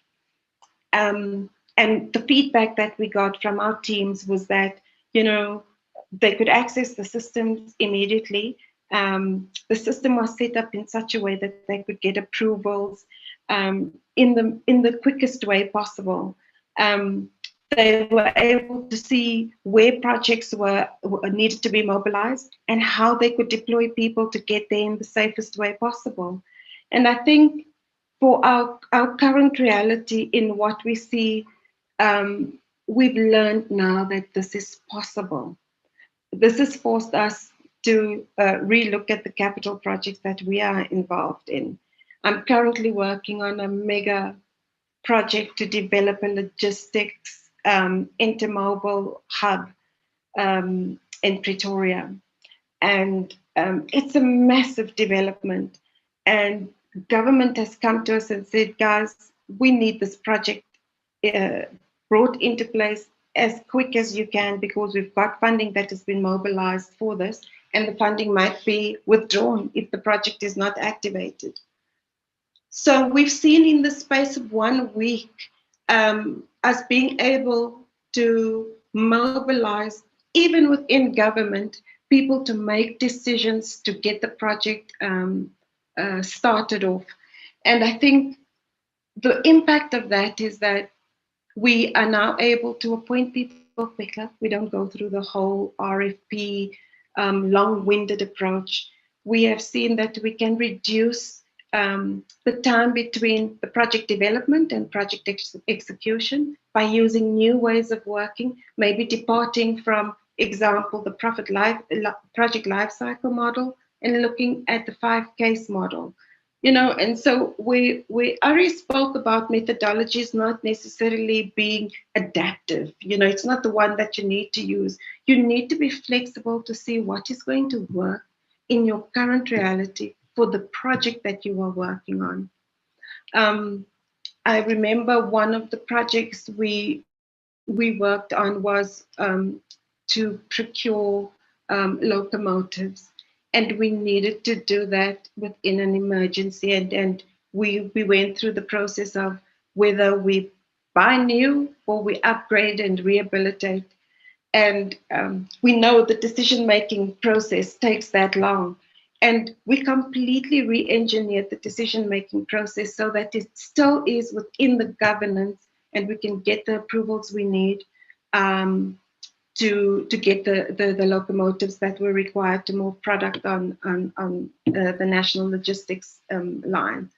And the feedback that we got from our teams was that, they could access the systems immediately. The system was set up in such a way that they could get approvals in the quickest way possible. They were able to see where projects were needed to be mobilized and how they could deploy people to get there in the safest way possible. And I think for our current reality in what we see, we've learned now that this is possible. This has forced us to relook at the capital projects that we are involved in. I'm currently working on a mega project to develop a logistics intermobile hub in Pretoria. And it's a massive development. And government has come to us and said, guys, we need this project brought into place as quick as you can, because we've got funding that has been mobilized for this, and the funding might be withdrawn if the project is not activated. So we've seen in the space of 1 week us being able to mobilize, even within government, people to make decisions to get the project started off. And I think the impact of that is that we are now able to appoint people quicker. We don't go through the whole RFP, long-winded approach. We have seen that we can reduce the time between the project development and project execution by using new ways of working, maybe departing from, example, the project lifecycle model and looking at the 5 case model. And so we already spoke about methodologies not necessarily being adaptive. It's not the one that you need to use. You need to be flexible to see what is going to work in your current reality for the project that you are working on. I remember one of the projects we worked on was to procure locomotives. And we needed to do that within an emergency. And we went through the process of whether we buy new or we upgrade and rehabilitate. And we know the decision-making process takes that long. And we completely re-engineered the decision-making process so that it still is within the governance and we can get the approvals we need to get the locomotives that were required to move product on the national logistics line.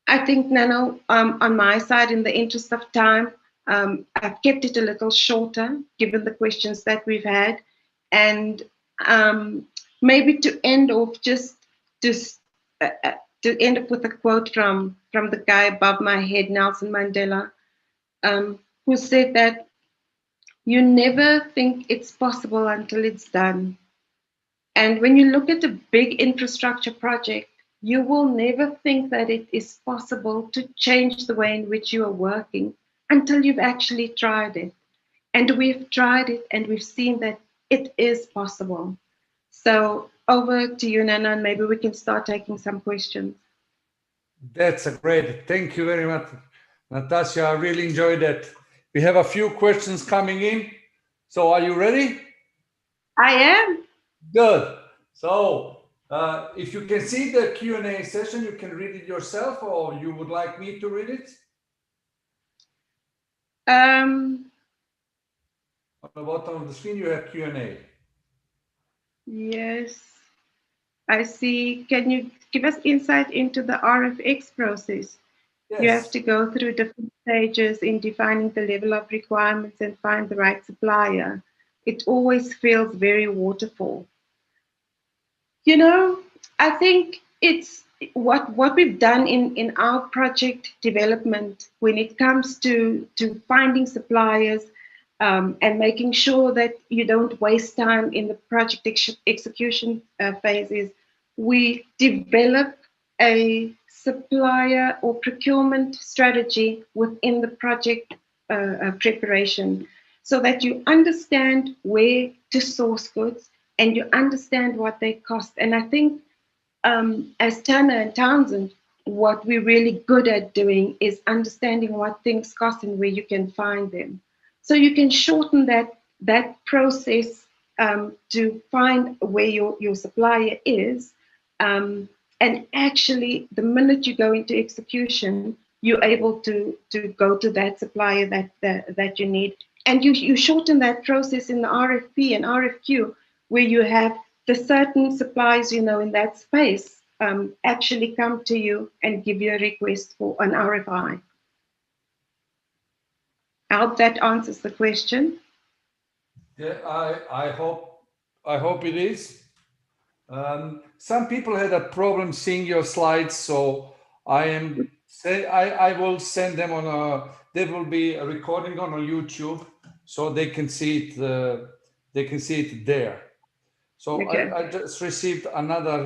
I think, Nano, on my side, in the interest of time, I've kept it a little shorter, given the questions that we've had. And maybe to end off, just to end up with a quote from the guy above my head, Nelson Mandela, who said that you never think it's possible until it's done. And when you look at a big infrastructure project, you will never think that it is possible to change the way in which you are working until you've actually tried it. And we've tried it and we've seen that it is possible. So over to you, Nana, and maybe we can start taking some questions. That's a great. Thank you very much, Natasha. I really enjoyed that. We have a few questions coming in. So are you ready? I am. Good. So if you can see the Q&A session, you can read it yourself, or you would like me to read it? On the bottom of the screen, you have Q&A. Yes, I see. Can you give us insight into the RFX process? Yes. You have to go through different stages in defining the level of requirements and find the right supplier. It always feels very waterfall. You know, I think it's what we've done in our project development when it comes to finding suppliers, and making sure that you don't waste time in the project execution phases. We develop a supplier or procurement strategy within the project preparation, so that you understand where to source goods and you understand what they cost. And I think, as Turner and Townsend, what we're really good at doing is understanding what things cost and where you can find them. So you can shorten that process, to find where your supplier is. And actually, the minute you go into execution, you're able to go to that supplier that you need. And you shorten that process in the RFP and RFQ, where you have the certain suppliers, in that space, actually come to you and give you a request for an RFI. I hope that answers the question. Yeah, I hope it is. Some people had a problem seeing your slides, so I will send them on a. There will be a recording on a YouTube, so they can see it. They can see it there. So Okay. I just received another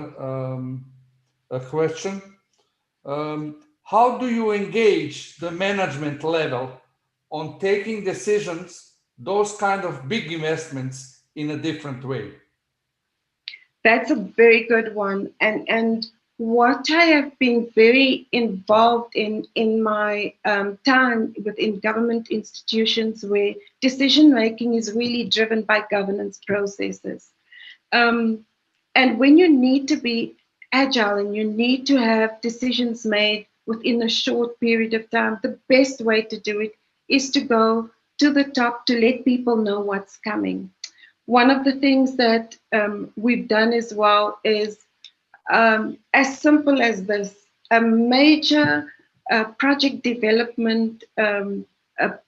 a question. How do you engage the management level on taking decisions, those kind of big investments, in a different way? That's a very good one. And what I have been very involved in my time within government institutions, where decision making is really driven by governance processes. And when you need to be agile and you need to have decisions made within a short period of time, the best way to do it is to go to the top, to let people know what's coming. One of the things that we've done as well is, as simple as this: a major project development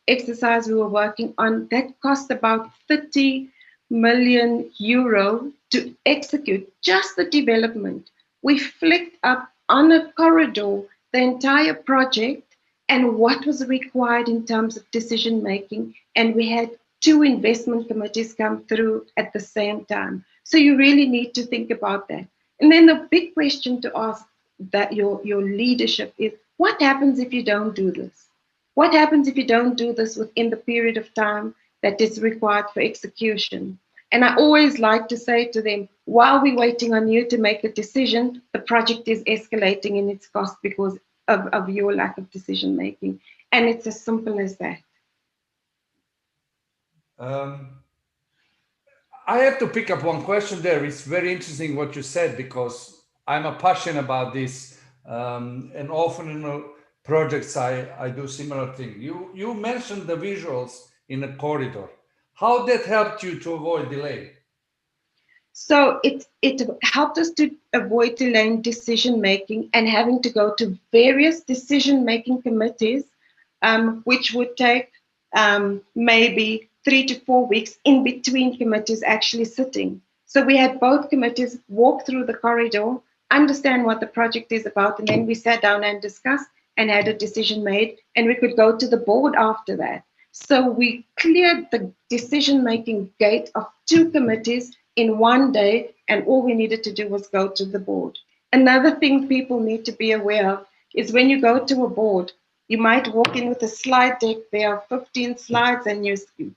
exercise we were working on that cost about 30 million euro to execute just the development. We flicked up on a corridor the entire project and what was required in terms of decision making, and we had 2 investment committees come through at the same time. So you really need to think about that. And then the big question to ask that your leadership is, what happens if you don't do this? What happens if you don't do this within the period of time that is required for execution? And I always like to say to them, while we're waiting on you to make a decision, the project is escalating in its cost because of your lack of decision making. And it's as simple as that. I have to pick up one question there. It's very interesting what you said, because I'm a passionate about this, and often in projects I do similar thing. You mentioned the visuals in a corridor. How that helped you to avoid delay? So it helped us to avoid delaying decision making and having to go to various decision making committees, which would take maybe 3 to 4 weeks in between committees actually sitting. So we had both committees walk through the corridor, understand what the project is about, and then we sat down and discussed and had a decision made, and we could go to the board after that. So we cleared the decision-making gate of 2 committees in one day, and all we needed to do was go to the board. Another thing people need to be aware of is when you go to a board, you might walk in with a slide deck. There are 15 slides, and you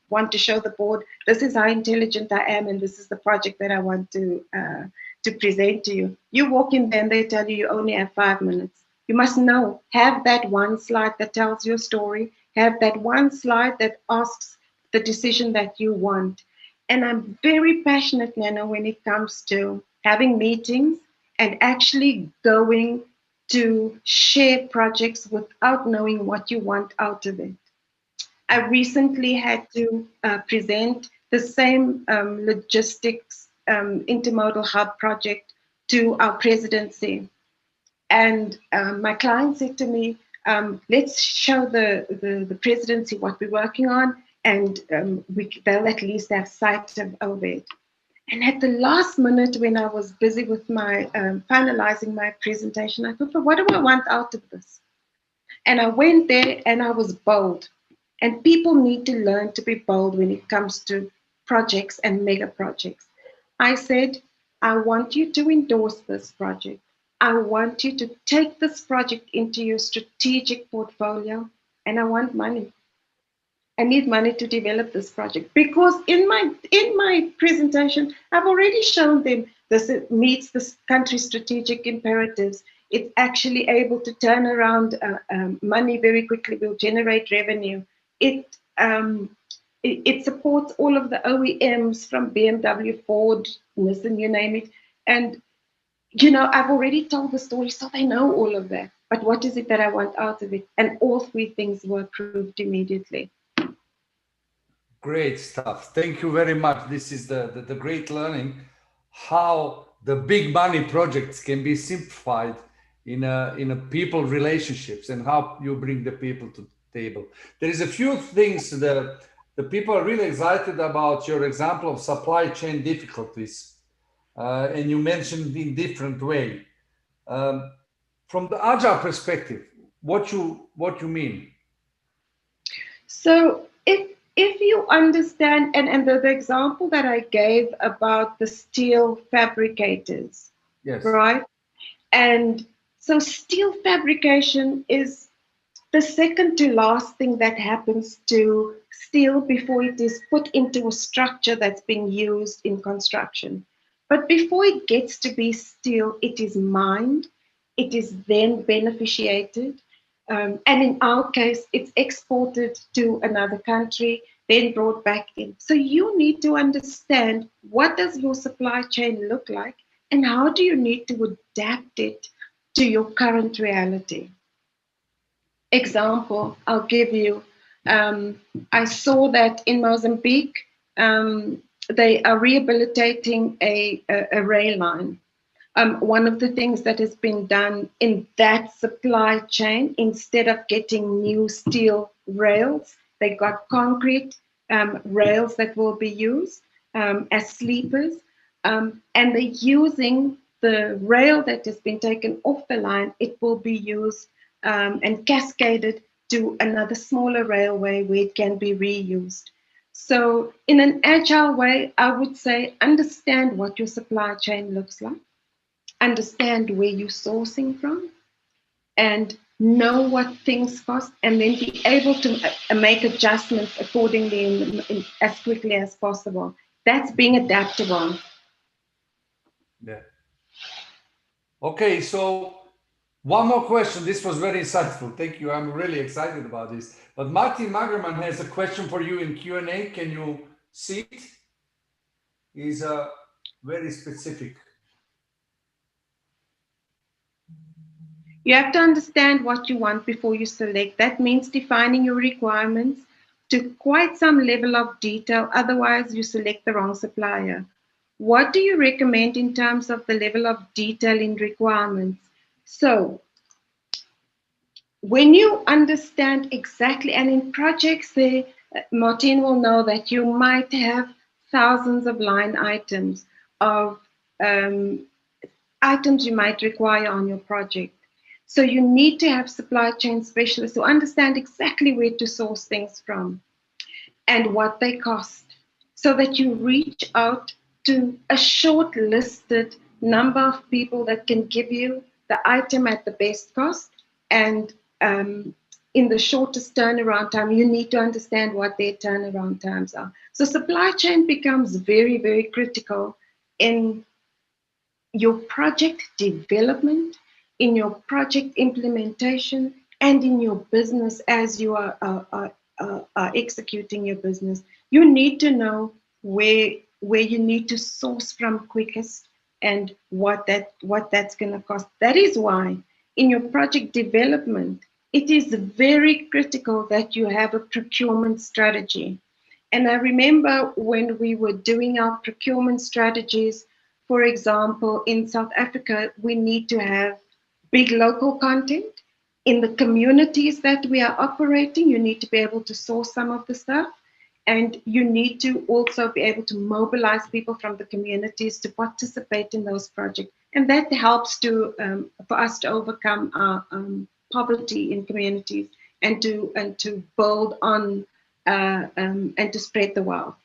want to show the board, this is how intelligent I am, and this is the project that I want to present to you. You walk in there, and they tell you only have 5 minutes. You must know, have that one slide that tells your story, have that one slide that asks the decision that you want. And I'm very passionate, Nana, when it comes to having meetings and actually going to share projects without knowing what you want out of it. I recently had to present the same logistics intermodal hub project to our presidency. And my client said to me, let's show the presidency what we're working on, and they'll at least have sight of it. And at the last minute, when I was busy with my finalizing my presentation, I thought, well, what do I want out of this? And I went there and I was bold. And people need to learn to be bold when it comes to projects and mega projects. I said, I want you to endorse this project. I want you to take this project into your strategic portfolio, and I want money. I need money to develop this project, because in my presentation, I've already shown them this meets this country's strategic imperatives. It's actually able to turn around money very quickly, will generate revenue. It supports all of the OEMs from BMW, Ford, Nissan, you name it. And I've already told the story, so they know all of that. But what is it that I want out of it? And all three things were approved immediately. Great stuff. Thank you very much. This is the great learning, how the big money projects can be simplified in a people relationships, and how you bring the people to the table. There is a few things that the people are really excited about your example of supply chain difficulties, and you mentioned in different way. From the Agile perspective, what you mean? So if you understand, and the example that I gave about the steel fabricators, Yes. right? And so steel fabrication is the second to last thing that happens to steel before it is put into a structure that's being used in construction. But before it gets to be steel, it is mined, it is then beneficiated, and in our case, it's exported to another country, then brought back in. So you need to understand, what does your supply chain look like, and how do you need to adapt it to your current reality? Example I'll give you. I saw that in Mozambique, they are rehabilitating a rail line. One of the things that has been done in that supply chain, instead of getting new steel rails, they got concrete rails that will be used as sleepers. And they're using the rail that has been taken off the line, it will be used and cascaded to another smaller railway where it can be reused. So in an agile way, I would say, understand what your supply chain looks like, understand where you're sourcing from, and know what things cost, and then be able to make adjustments accordingly as quickly as possible. That's being adaptable. Yeah. Okay, so one more question. This was very insightful. Thank you. I'm really excited about this. But Martin Magerman has a question for you in Q&A. Can you see it? He's very specific. You have to understand what you want before you select. That means defining your requirements to quite some level of detail. Otherwise, you select the wrong supplier. What do you recommend in terms of the level of detail in requirements? So when you understand exactly, and in projects, Martin will know that you might have thousands of line items of items you might require on your project. So you need to have supply chain specialists who understand exactly where to source things from and what they cost, so that you reach out to a short-listed number of people that can give you the item at the best cost. And in the shortest turnaround time, you need to understand what their turnaround times are. So supply chain becomes very, very critical in your project development, in your project implementation, and in your business as you are executing your business. You need to know where you need to source from quickest and what that's going to cost. That is why in your project development, it is very critical that you have a procurement strategy. And I remember when we were doing our procurement strategies, for example, in South Africa, we need to have big local content. In the communities that we are operating, you need to be able to source some of the stuff. And you need to also be able to mobilize people from the communities to participate in those projects. And that helps to for us to overcome our poverty in communities and to build on and to spread the wealth.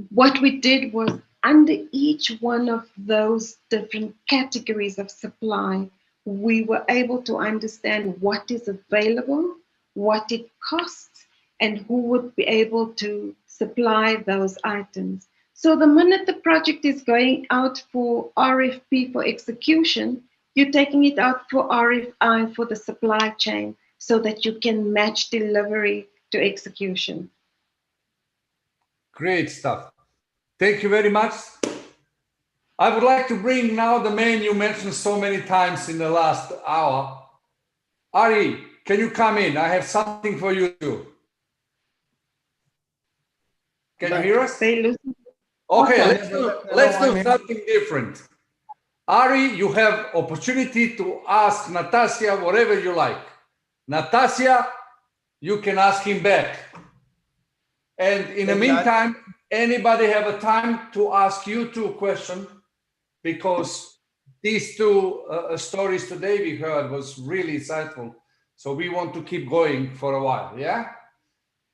What we did was, under each one of those different categories of supply, we were able to understand what is available, what it costs, and who would be able to supply those items. So the minute the project is going out for RFP for execution, you're taking it out for RFI for the supply chain so that you can match delivery to execution. Great stuff. Thank you very much. I would like to bring now the man you mentioned so many times in the last hour. Ari, can you come in? I have something for you too. Can you hear us? Okay, let's do something different. Ari, you have opportunity to ask Natasha whatever you like. Natasha, you can ask him back. And in the meantime, anybody have a time to ask you two questions, because these two stories today we heard was really insightful. So we want to keep going for a while, yeah?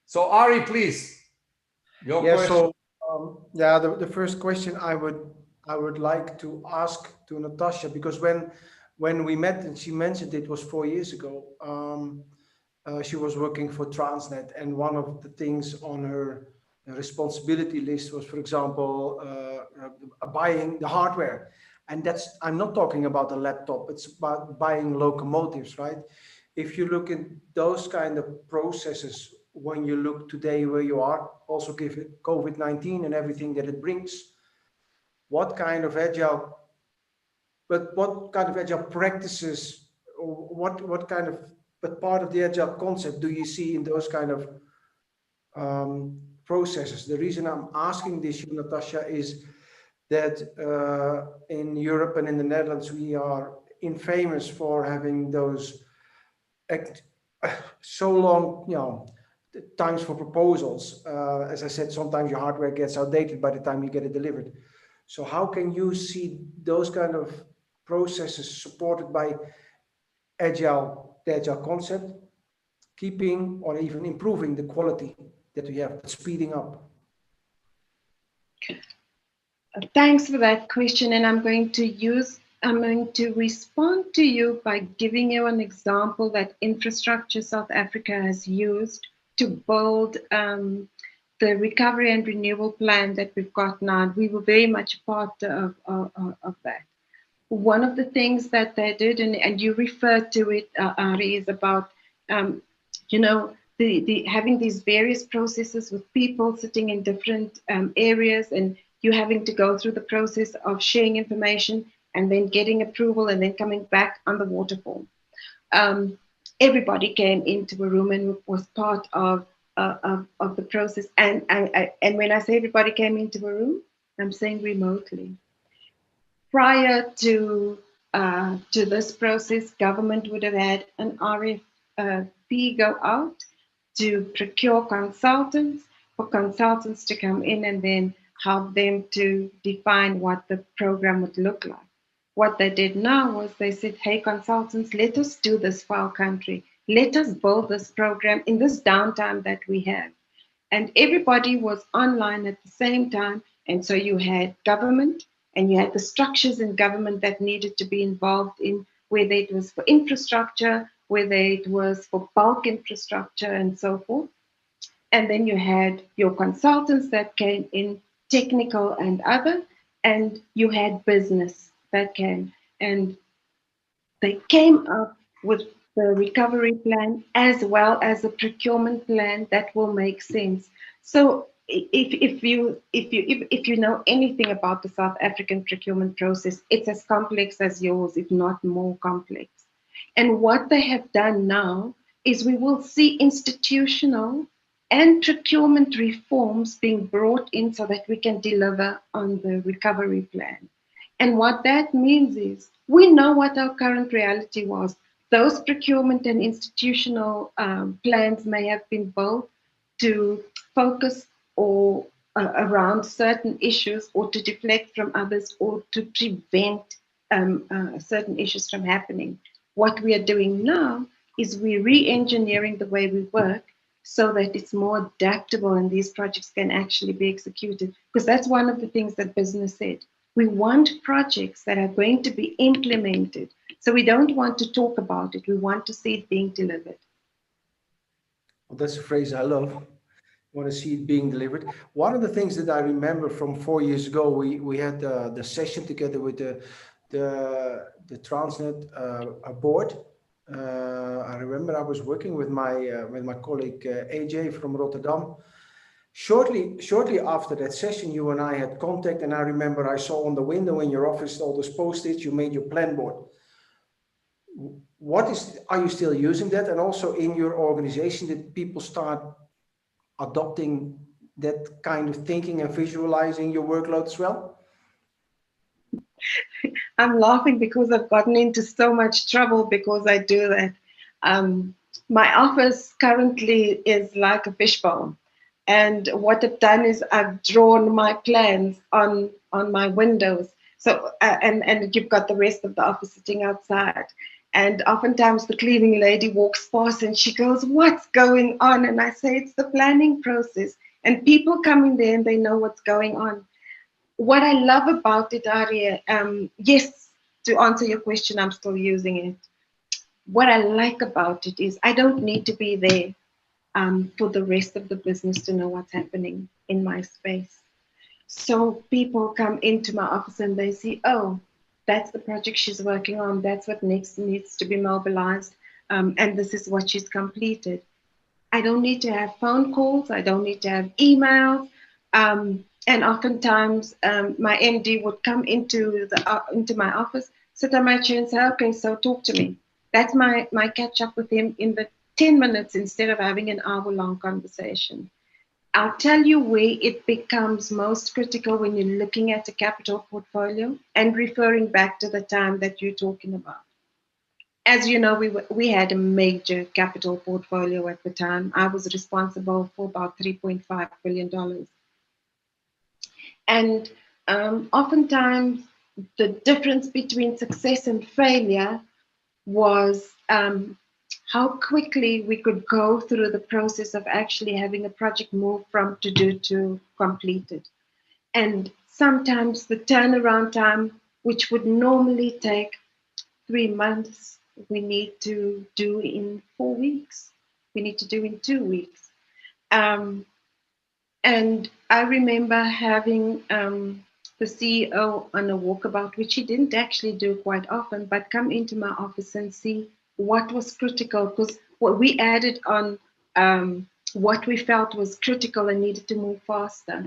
So Ari, please, your question. So the first question I would like to ask to Natasha, because when we met and she mentioned it was 4 years ago, she was working for Transnet, and one of the things on her responsibility list was, for example, buying the hardware. And I'm not talking about a laptop, it's about buying locomotives, right? If you look at those kind of processes, when you look today where you are, also given COVID-19 and everything that it brings, what kind of agile practices, or what kind of, but part of the agile concept do you see in those kind of processes? The reason I'm asking this, Natasha, is that in Europe and in the Netherlands, we are infamous for having those so long, times for proposals. As I said, sometimes your hardware gets outdated by the time you get it delivered. So how can you see those kind of processes supported by the agile concept, keeping or even improving the quality that we have, speeding up? Thanks for that question, and I'm going to respond to you by giving you an example that Infrastructure South Africa has used to build the recovery and renewal plan that we've got now. We were very much part of that. One of the things that they did, and you referred to it, Ari, is about having these various processes with people sitting in different areas, and you having to go through the process of sharing information and then getting approval and then coming back on the waterfall. Everybody came into a room and was part of the process. And when I say everybody came into a room, I'm saying remotely. Prior to this process, government would have had an RFP go out to procure consultants, for consultants to come in and then help them to define what the program would look like. What they did now was they said, hey, consultants, let us do this for our country. Let us build this program in this downtime that we have. And everybody was online at the same time. And so you had government and you had the structures in government that needed to be involved in, whether it was for infrastructure, whether it was for bulk infrastructure and so forth. And then you had your consultants that came in, technical and other, and you had business that came. And they came up with the recovery plan as well as a procurement plan that will make sense. So if you know anything about the South African procurement process, it's as complex as yours, if not more complex. And what they have done now is we will see institutional and procurement reforms being brought in so that we can deliver on the recovery plan. And what that means is we know what our current reality was. Those procurement and institutional plans may have been built to focus or around certain issues, or to deflect from others, or to prevent certain issues from happening. What we are doing now is we're re-engineering the way we work so that it's more adaptable and these projects can actually be executed. Because that's one of the things that business said. We want projects that are going to be implemented. So we don't want to talk about it. We want to see it being delivered. Well, that's a phrase I love. Want to see it being delivered. One of the things that I remember from 4 years ago, we had the session together with the Transnet board. I remember I was working with my colleague AJ from Rotterdam. Shortly after that session, you and I had contact, and I remember I saw on the window in your office all those post-its. You made your plan board. Are you still using that? And also in your organization, did people start adopting that kind of thinking and visualizing your workload as well? I'm laughing because I've gotten into so much trouble because I do that. My office currently is like a fishbowl. And what I've done is I've drawn my plans on my windows. So, and you've got the rest of the office sitting outside. And oftentimes the cleaning lady walks past and she goes, "What's going on?" And I say, "It's the planning process." And people come in there and they know what's going on. What I love about it, Arya, yes, to answer your question, I'm still using it. What I like about it is I don't need to be there for the rest of the business to know what's happening in my space. So people come into my office and they see, oh, that's the project she's working on. That's what next needs to be mobilized. And this is what she's completed. I don't need to have phone calls. I don't need to have emails. And oftentimes my MD would come into my office, sit on my chair and say, "Okay, so talk to me." That's my catch up with him in the 10 minutes instead of having an hour-long conversation. I'll tell you where it becomes most critical when you're looking at a capital portfolio and referring back to the time that you're talking about. As you know, we had a major capital portfolio at the time. I was responsible for about $3.5 billion. And oftentimes, the difference between success and failure was how quickly we could go through the process of actually having a project move from to do to completed. And sometimes the turnaround time, which would normally take 3 months, we need to do in 4 weeks. We need to do in 2 weeks. And I remember having the CEO on a walkabout, which he didn't actually do quite often, but come into my office and see what was critical, because what we added on what we felt was critical and needed to move faster.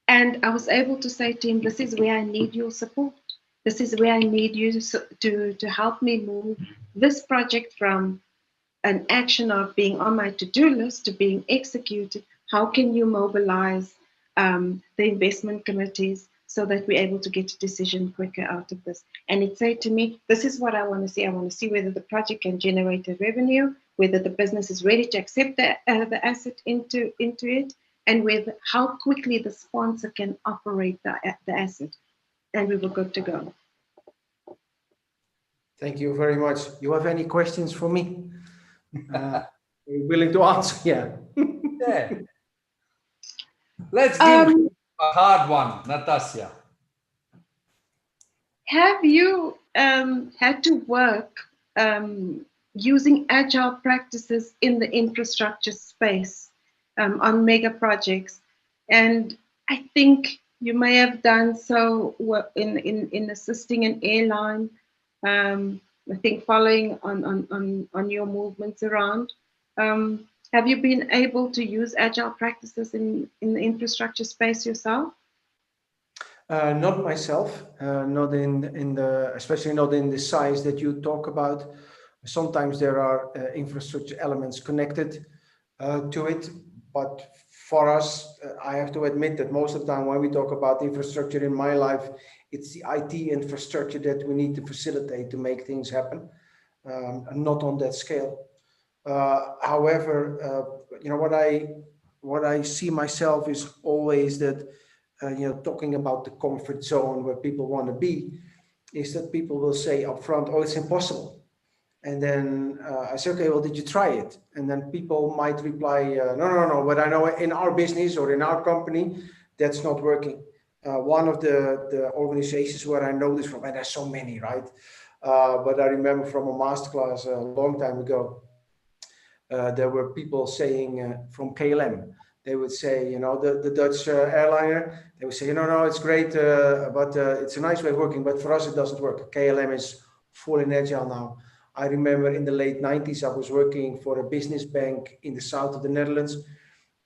And I was able to say to him, "This is where I need your support. This is where I need you to help me move this project from an action of being on my to-do list to being executed. How can you mobilize the investment committees so that we're able to get a decision quicker out of this?" And it said to me, "This is what I want to see. I want to see whether the project can generate a revenue, whether the business is ready to accept the asset into it, and with how quickly the sponsor can operate the asset." And we were good to go. Thank you very much. You have any questions for me? We're willing to answer. Yeah. Yeah. Let's give a hard one, Natasha. Have you had to work using agile practices in the infrastructure space on mega projects? And I think you may have done so in assisting an airline. I think following on your movements around. Have you been able to use agile practices in the infrastructure space yourself? Not myself, not in the, especially not in the size that you talk about. Sometimes there are infrastructure elements connected to it, but for us, I have to admit that most of the time when we talk about infrastructure in my life, it's the IT infrastructure that we need to facilitate to make things happen, and not on that scale. However, you know, what I see myself is always that, talking about the comfort zone where people want to be, is that people will say upfront, "Oh, it's impossible." And then I say, "Okay, well, did you try it?" And then people might reply, "No, no, no, but I know in our business or in our company, that's not working." One of the organizations where I know this from, and there's so many, right? But I remember from a masterclass a long time ago, there were people saying from KLM, they would say, the Dutch airliner, they would say, no, it's great, but it's a nice way of working, but for us, it doesn't work. KLM is full in Agile now. I remember in the late 90s, I was working for a business bank in the south of the Netherlands,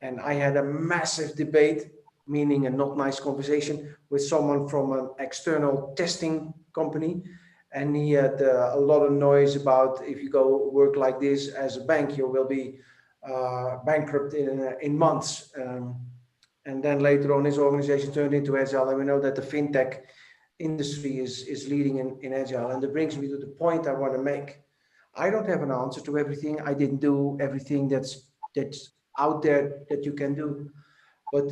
and I had a massive debate, meaning a not nice conversation, with someone from an external testing company. And he had a lot of noise about, if you go work like this as a bank, you will be bankrupt in months. And then later on, his organization turned into Agile, and we know that the fintech industry is leading in Agile. And that brings me to the point I want to make. I don't have an answer to everything. I didn't do everything that's out there that you can do. But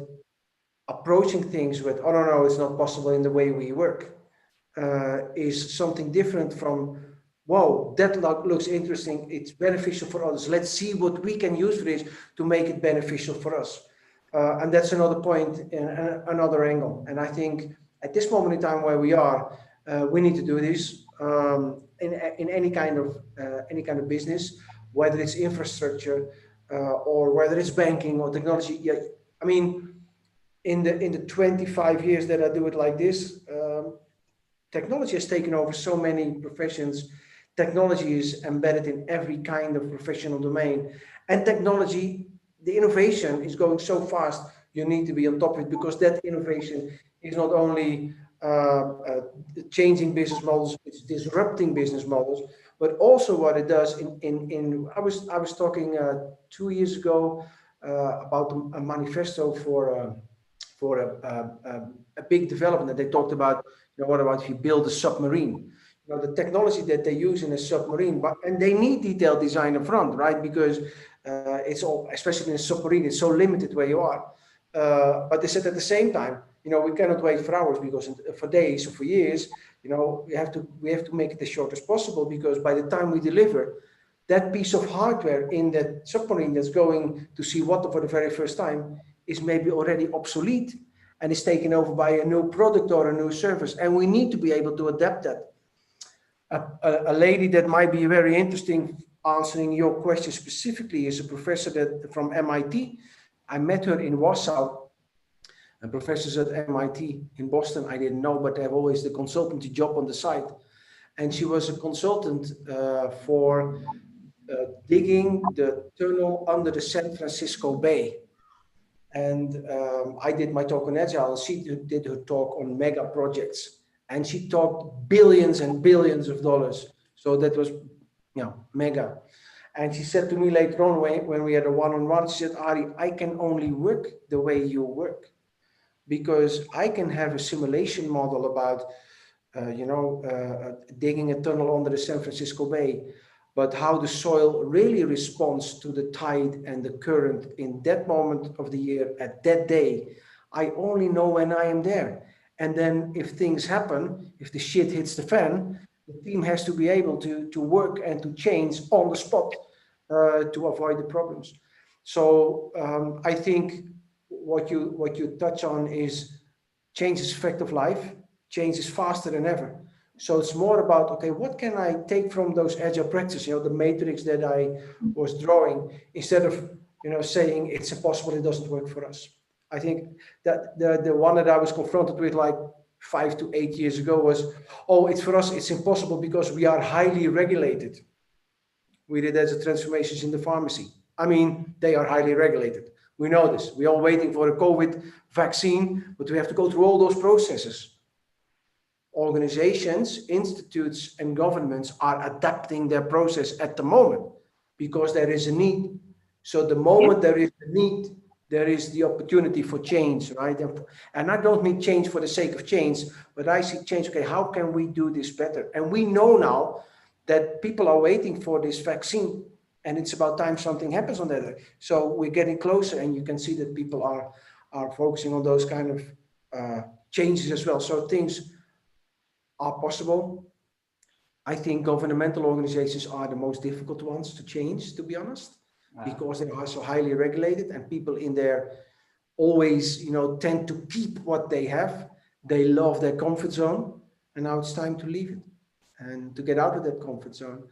approaching things with, "Oh, no, it's not possible in the way we work," is something different from, "Whoa, that looks interesting. It's beneficial for others. Let's see what we can use for this to make it beneficial for us." And that's another point, another angle. And I think at this moment in time where we are, we need to do this in any kind of business, whether it's infrastructure or whether it's banking or technology. Yeah, I mean, in the 25 years that I do it like this, technology has taken over so many professions. Technology is embedded in every kind of professional domain. And technology, the innovation is going so fast, you need to be on top of it, because that innovation is not only changing business models, it's disrupting business models, but also what it does I was talking 2 years ago about a manifesto for a big development that they talked about. What about if you build a submarine? The technology that they use in a submarine, and they need detailed design up front, right? Because it's all, especially in a submarine, it's so limited where you are. But they said at the same time, we cannot wait for hours, because for days or for years, we have to make it as short as possible, because by the time we deliver, that piece of hardware in that submarine that's going to see water for the very first time is maybe already obsolete and is taken over by a new product or a new service. And we need to be able to adapt that. A lady that might be very interesting answering your question specifically is a professor from MIT. I met her in Warsaw, and professors at MIT in Boston, I didn't know, but they have always the consultancy job on the side. And she was a consultant for digging the tunnel under the San Francisco Bay. And I did my talk on Agile, and she did her talk on mega projects. And she talked billions and billions of dollars. So that was, mega. And she said to me later on, when we had a one-on-one, she said, "Ari, I can only work the way you work, because I can have a simulation model about, digging a tunnel under the San Francisco Bay. But how the soil really responds to the tide and the current in that moment of the year, at that day, I only know when I am there. And then if things happen, if the shit hits the fan, the team has to be able to work and to change on the spot to avoid the problems." So I think what you touch on is change is a fact of life. Change is faster than ever. So it's more about, okay, what can I take from those Agile practices, the matrix that I was drawing, instead of, saying it's impossible, it doesn't work for us. I think that the one that I was confronted with like 5 to 8 years ago was, "Oh, it's for us, it's impossible because we are highly regulated." We did Agile transformations in the pharmacy. I mean, they are highly regulated. We know this. We're all waiting for a COVID vaccine, but we have to go through all those processes. Organizations, institutes, and governments are adapting their process at the moment because there is a need. So the moment there is a need, there is the opportunity for change, right? And I don't mean change for the sake of change, but I see change, okay, how can we do this better? And we know now that people are waiting for this vaccine. and it's about time something happens on that day. So we're getting closer, and you can see that people are focusing on those kind of changes as well. So things are possible. I think governmental organizations are the most difficult ones to change, to be honest, because they are so highly regulated, and people in there always, tend to keep what they have. They love their comfort zone, and now it's time to leave it and to get out of that comfort zone.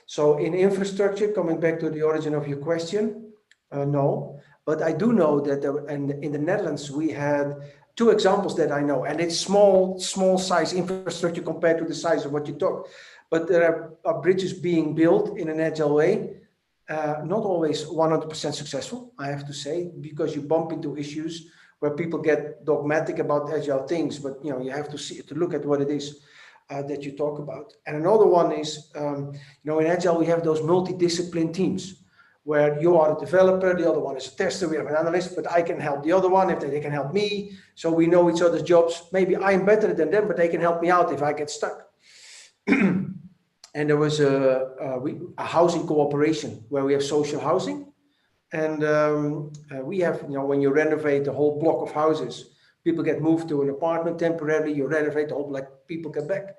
So in infrastructure, coming back to the origin of your question, no, but I do know that in the Netherlands, we had 2 examples that I know, and it's small size infrastructure compared to the size of what you talk. But there are bridges being built in an agile way, not always 100% successful, I have to say, because you bump into issues where people get dogmatic about agile things, but you have to look at what it is that you talk about. And another one is, in agile we have those multidiscipline teams where you are a developer, the other one is a tester, we have an analyst, but I can help the other one if they can help me. So we know each other's jobs. Maybe I'm better than them, but they can help me out if I get stuck. And there was a housing cooperation where we have social housing. And we have, when you renovate a whole block of houses, people get moved to an apartment temporarily, you renovate the whole block, people get back.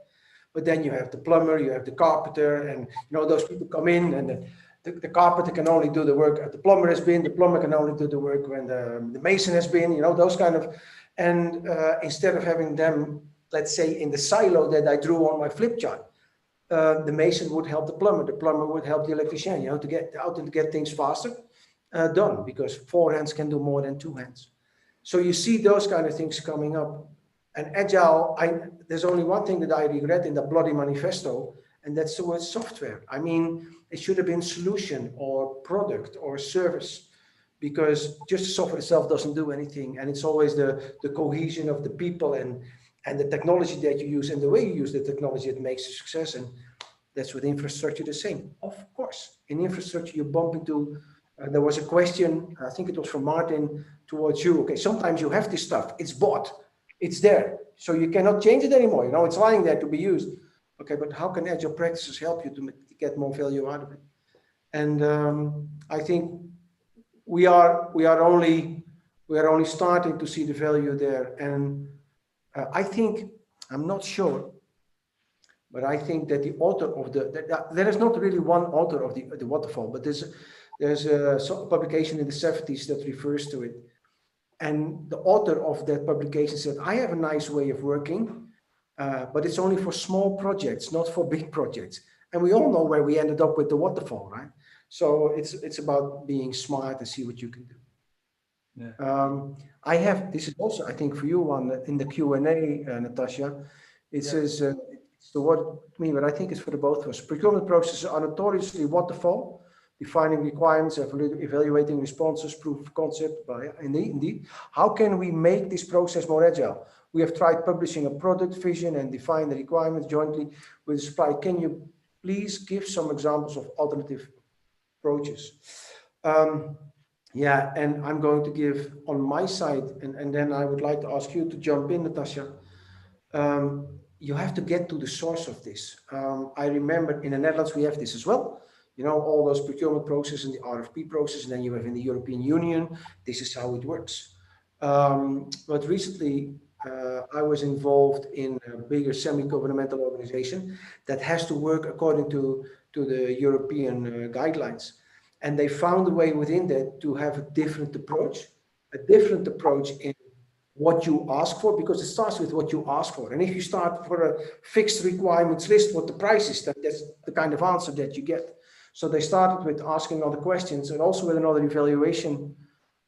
But then you have the plumber, you have the carpenter, and those people come in, and the carpenter can only do the work the plumber has been, the plumber can only do the work when the mason has been, those kind of, and instead of having them, let's say, in the silo that I drew on my flip chart, the mason would help the plumber would help the electrician, to get out and get things faster done, because 4 hands can do more than 2 hands. So you see those kind of things coming up. And agile, there's only one thing that I regret in the bloody manifesto, and that's the word software. I mean, it should have been solution or product or service, because just the software itself doesn't do anything. And it's always the cohesion of the people and the technology that you use and the way you use the technology that makes a success. And that's with infrastructure the same. Of course, in infrastructure, you bump into, there was a question, I think it was from Martin, towards you. Okay, sometimes you have this stuff, it's bought, it's there, so you cannot change it anymore. It's lying there to be used. Okay, but how can agile practices help you to get more value out of it? And I think we are only starting to see the value there. And I think, I'm not sure, but I think that the author of there is not really one author of the waterfall, but there's a publication in the 70s that refers to it. And the author of that publication said, I have a nice way of working, but it's only for small projects, not for big projects. And we all know where we ended up with the waterfall, right? So it's about being smart and see what you can do. Yeah. This is also, I think, for you one in the Q&A, Natasha. It says, it's the word to me, but I think it's for the both of us. Procurement processes are notoriously waterfall, defining requirements, evaluating responses, proof of concept. Indeed. How can we make this process more agile? We have tried publishing a product vision and define the requirements jointly with the supplier. Can you please give some examples of alternative approaches? Yeah, and I'm going to give on my side, and then I would like to ask you to jump in, Natasha. You have to get to the source of this. I remember in the Netherlands, we have this as well. All those procurement processes and the RFP process, and then you have in the European Union, this is how it works. But recently, I was involved in a bigger semi-governmental organization that has to work according to the European guidelines. And they found a way within that to have a different approach in what you ask for, because it starts with what you ask for. And if you start for a fixed requirements list, what the price is, that's the kind of answer that you get. So they started with asking other questions and also with another evaluation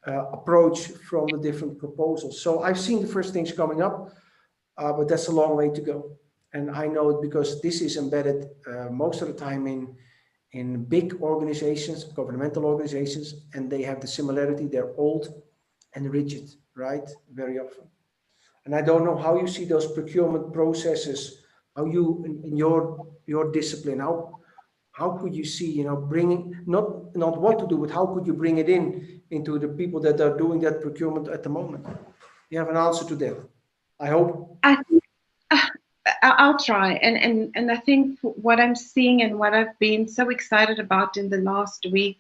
approach from the different proposals. So I've seen the first things coming up, but that's a long way to go. And I know it because this is embedded most of the time in big organizations, governmental organizations, and they have the similarity, they're old and rigid, right? Very often. And I don't know how you see those procurement processes, how you, in your discipline, how could you see, bringing, not what to do, but how could you bring it into the people that are doing that procurement at the moment? You have an answer to that, I hope. I'll try. And I think what I'm seeing and what I've been so excited about in the last week,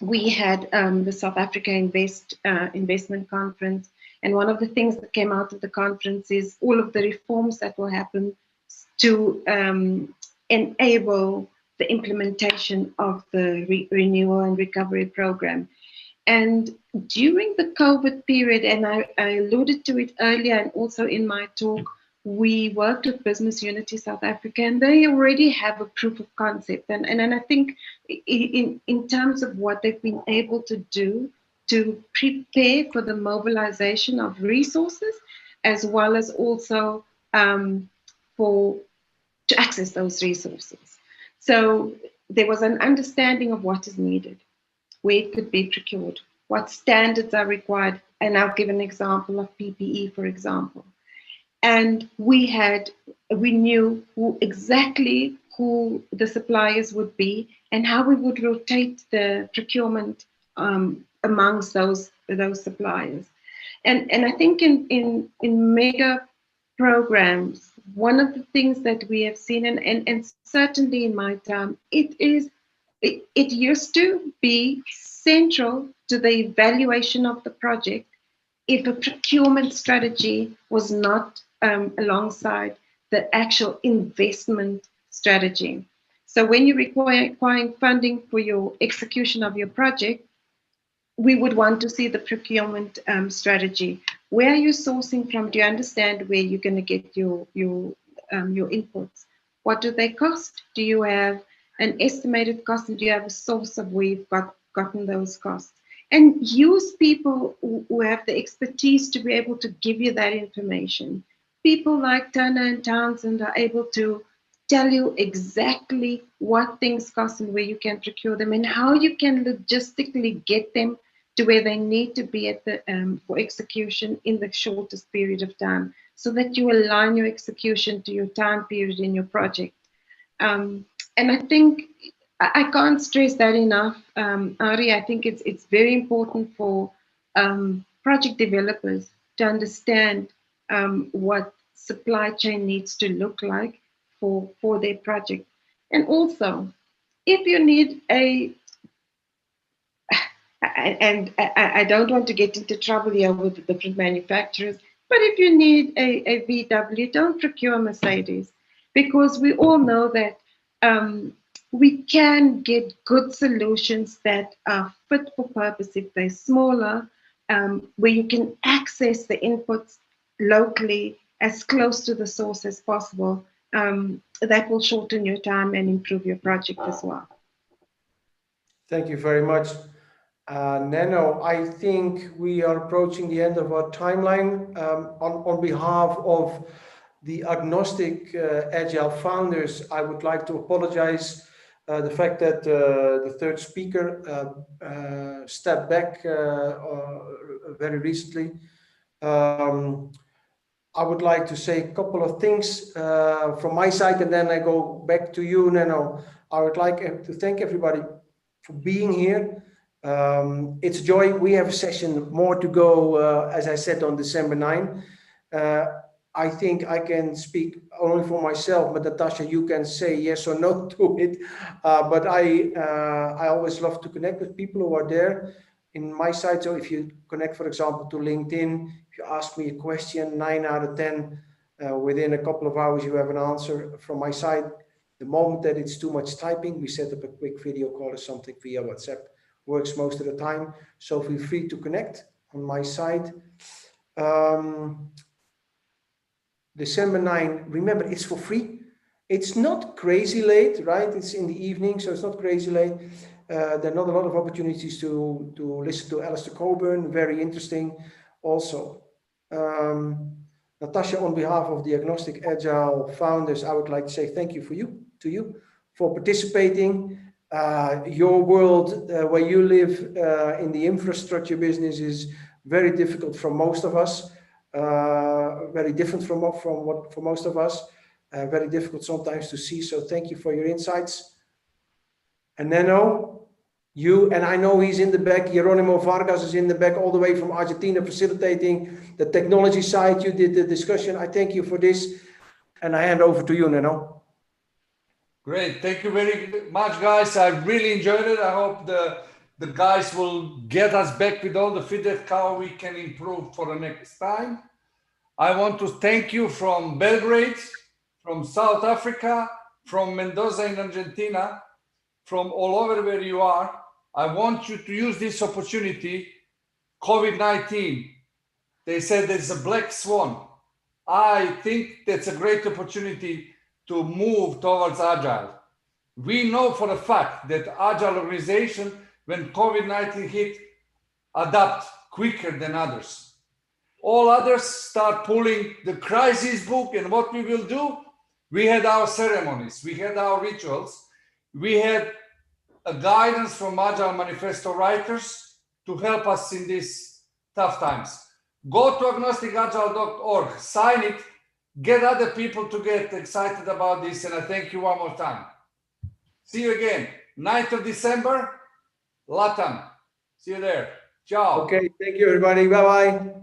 we had the South Africa Investment Conference. And one of the things that came out of the conference is all of the reforms that will happen to enable the implementation of the renewal and recovery program. And during the COVID period, and I alluded to it earlier and also in my talk, we worked with Business Unity South Africa, and they already have a proof of concept. And I think in terms of what they've been able to do to prepare for the mobilization of resources, as well as also to access those resources. So there was an understanding of what is needed, where it could be procured, what standards are required. And I'll give an example of PPE, for example. And we knew exactly who the suppliers would be and how we would rotate the procurement amongst those suppliers. And I think in mega programs, one of the things that we have seen, and certainly in my time, it used to be central to the evaluation of the project if a procurement strategy was not alongside the actual investment strategy. So when you requiring funding for your execution of your project, we would want to see the procurement strategy. Where are you sourcing from? Do you understand where you're going to get your inputs? What do they cost? Do you have an estimated cost, and do you have a source of where you've gotten those costs? And use people who have the expertise to be able to give you that information. People like Turner and Townsend are able to tell you exactly what things cost and where you can procure them and how you can logistically get them to where they need to be at the for execution in the shortest period of time, so that you align your execution to your time period in your project. And I think I can't stress that enough, Ari. I think it's very important for project developers to understand what supply chain needs to look like for their project. And also, if you need and I don't want to get into trouble here with the different manufacturers, but if you need a VW, don't procure Mercedes, because we all know that we can get good solutions that are fit for purpose if they're smaller, where you can access the inputs locally as close to the source as possible. That will shorten your time and improve your project as well. Thank you very much. Nano, I think we are approaching the end of our timeline. On behalf of the agnostic Agile founders, I would like to apologize the fact that the third speaker stepped back very recently. I would like to say a couple of things from my side, and then I go back to you, Nano. I would like to thank everybody for being here. It's joy. We have a session more to go, as I said, on December 9. I think I can speak only for myself, but Natasha, you can say yes or no to it. But I always love to connect with people who are there in my side. So if you connect, for example, to LinkedIn, if you ask me a question, 9 out of 10, within a couple of hours, you have an answer from my side. The moment that it's too much typing, we set up a quick video call or something via WhatsApp. Works most of the time. So feel free to connect on my side. December 9, remember, it's for free. It's not crazy late, right? It's in the evening, so it's not crazy late. There are not a lot of opportunities to listen to Alistair Coburn. Very interesting also. Natasha, on behalf of the Agnostic Agile founders, I would like to say thank you to you for participating. Your world where you live in the infrastructure business is very difficult for most of us, very different from what for most of us, very difficult sometimes to see. So thank you for your insights. And Nano, you, and I know he's in the back, Jeronimo Vargas is in the back all the way from Argentina facilitating the technology side. You did the discussion. I thank you for this, and I hand over to you, Neno. Great. Thank you very much, guys. I really enjoyed it. I hope the guys will get us back with all the feedback how we can improve for the next time. I want to thank you from Belgrade, from South Africa, from Mendoza in Argentina, from all over where you are. I want you to use this opportunity. COVID-19, they said there's a black swan. I think that's a great opportunity to move towards Agile. We know for a fact that Agile organization, when COVID-19 hit, adapt quicker than others. All others start pulling the crisis book, and what we will do, we had our ceremonies, we had our rituals, we had a guidance from Agile Manifesto writers to help us in these tough times. Go to agnosticagile.org, sign it, get other people to get excited about this, and I thank you one more time. See you again, 9th of December, Latam. See you there. Ciao. Okay, thank you, everybody. Bye-bye.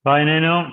Bye, Neno.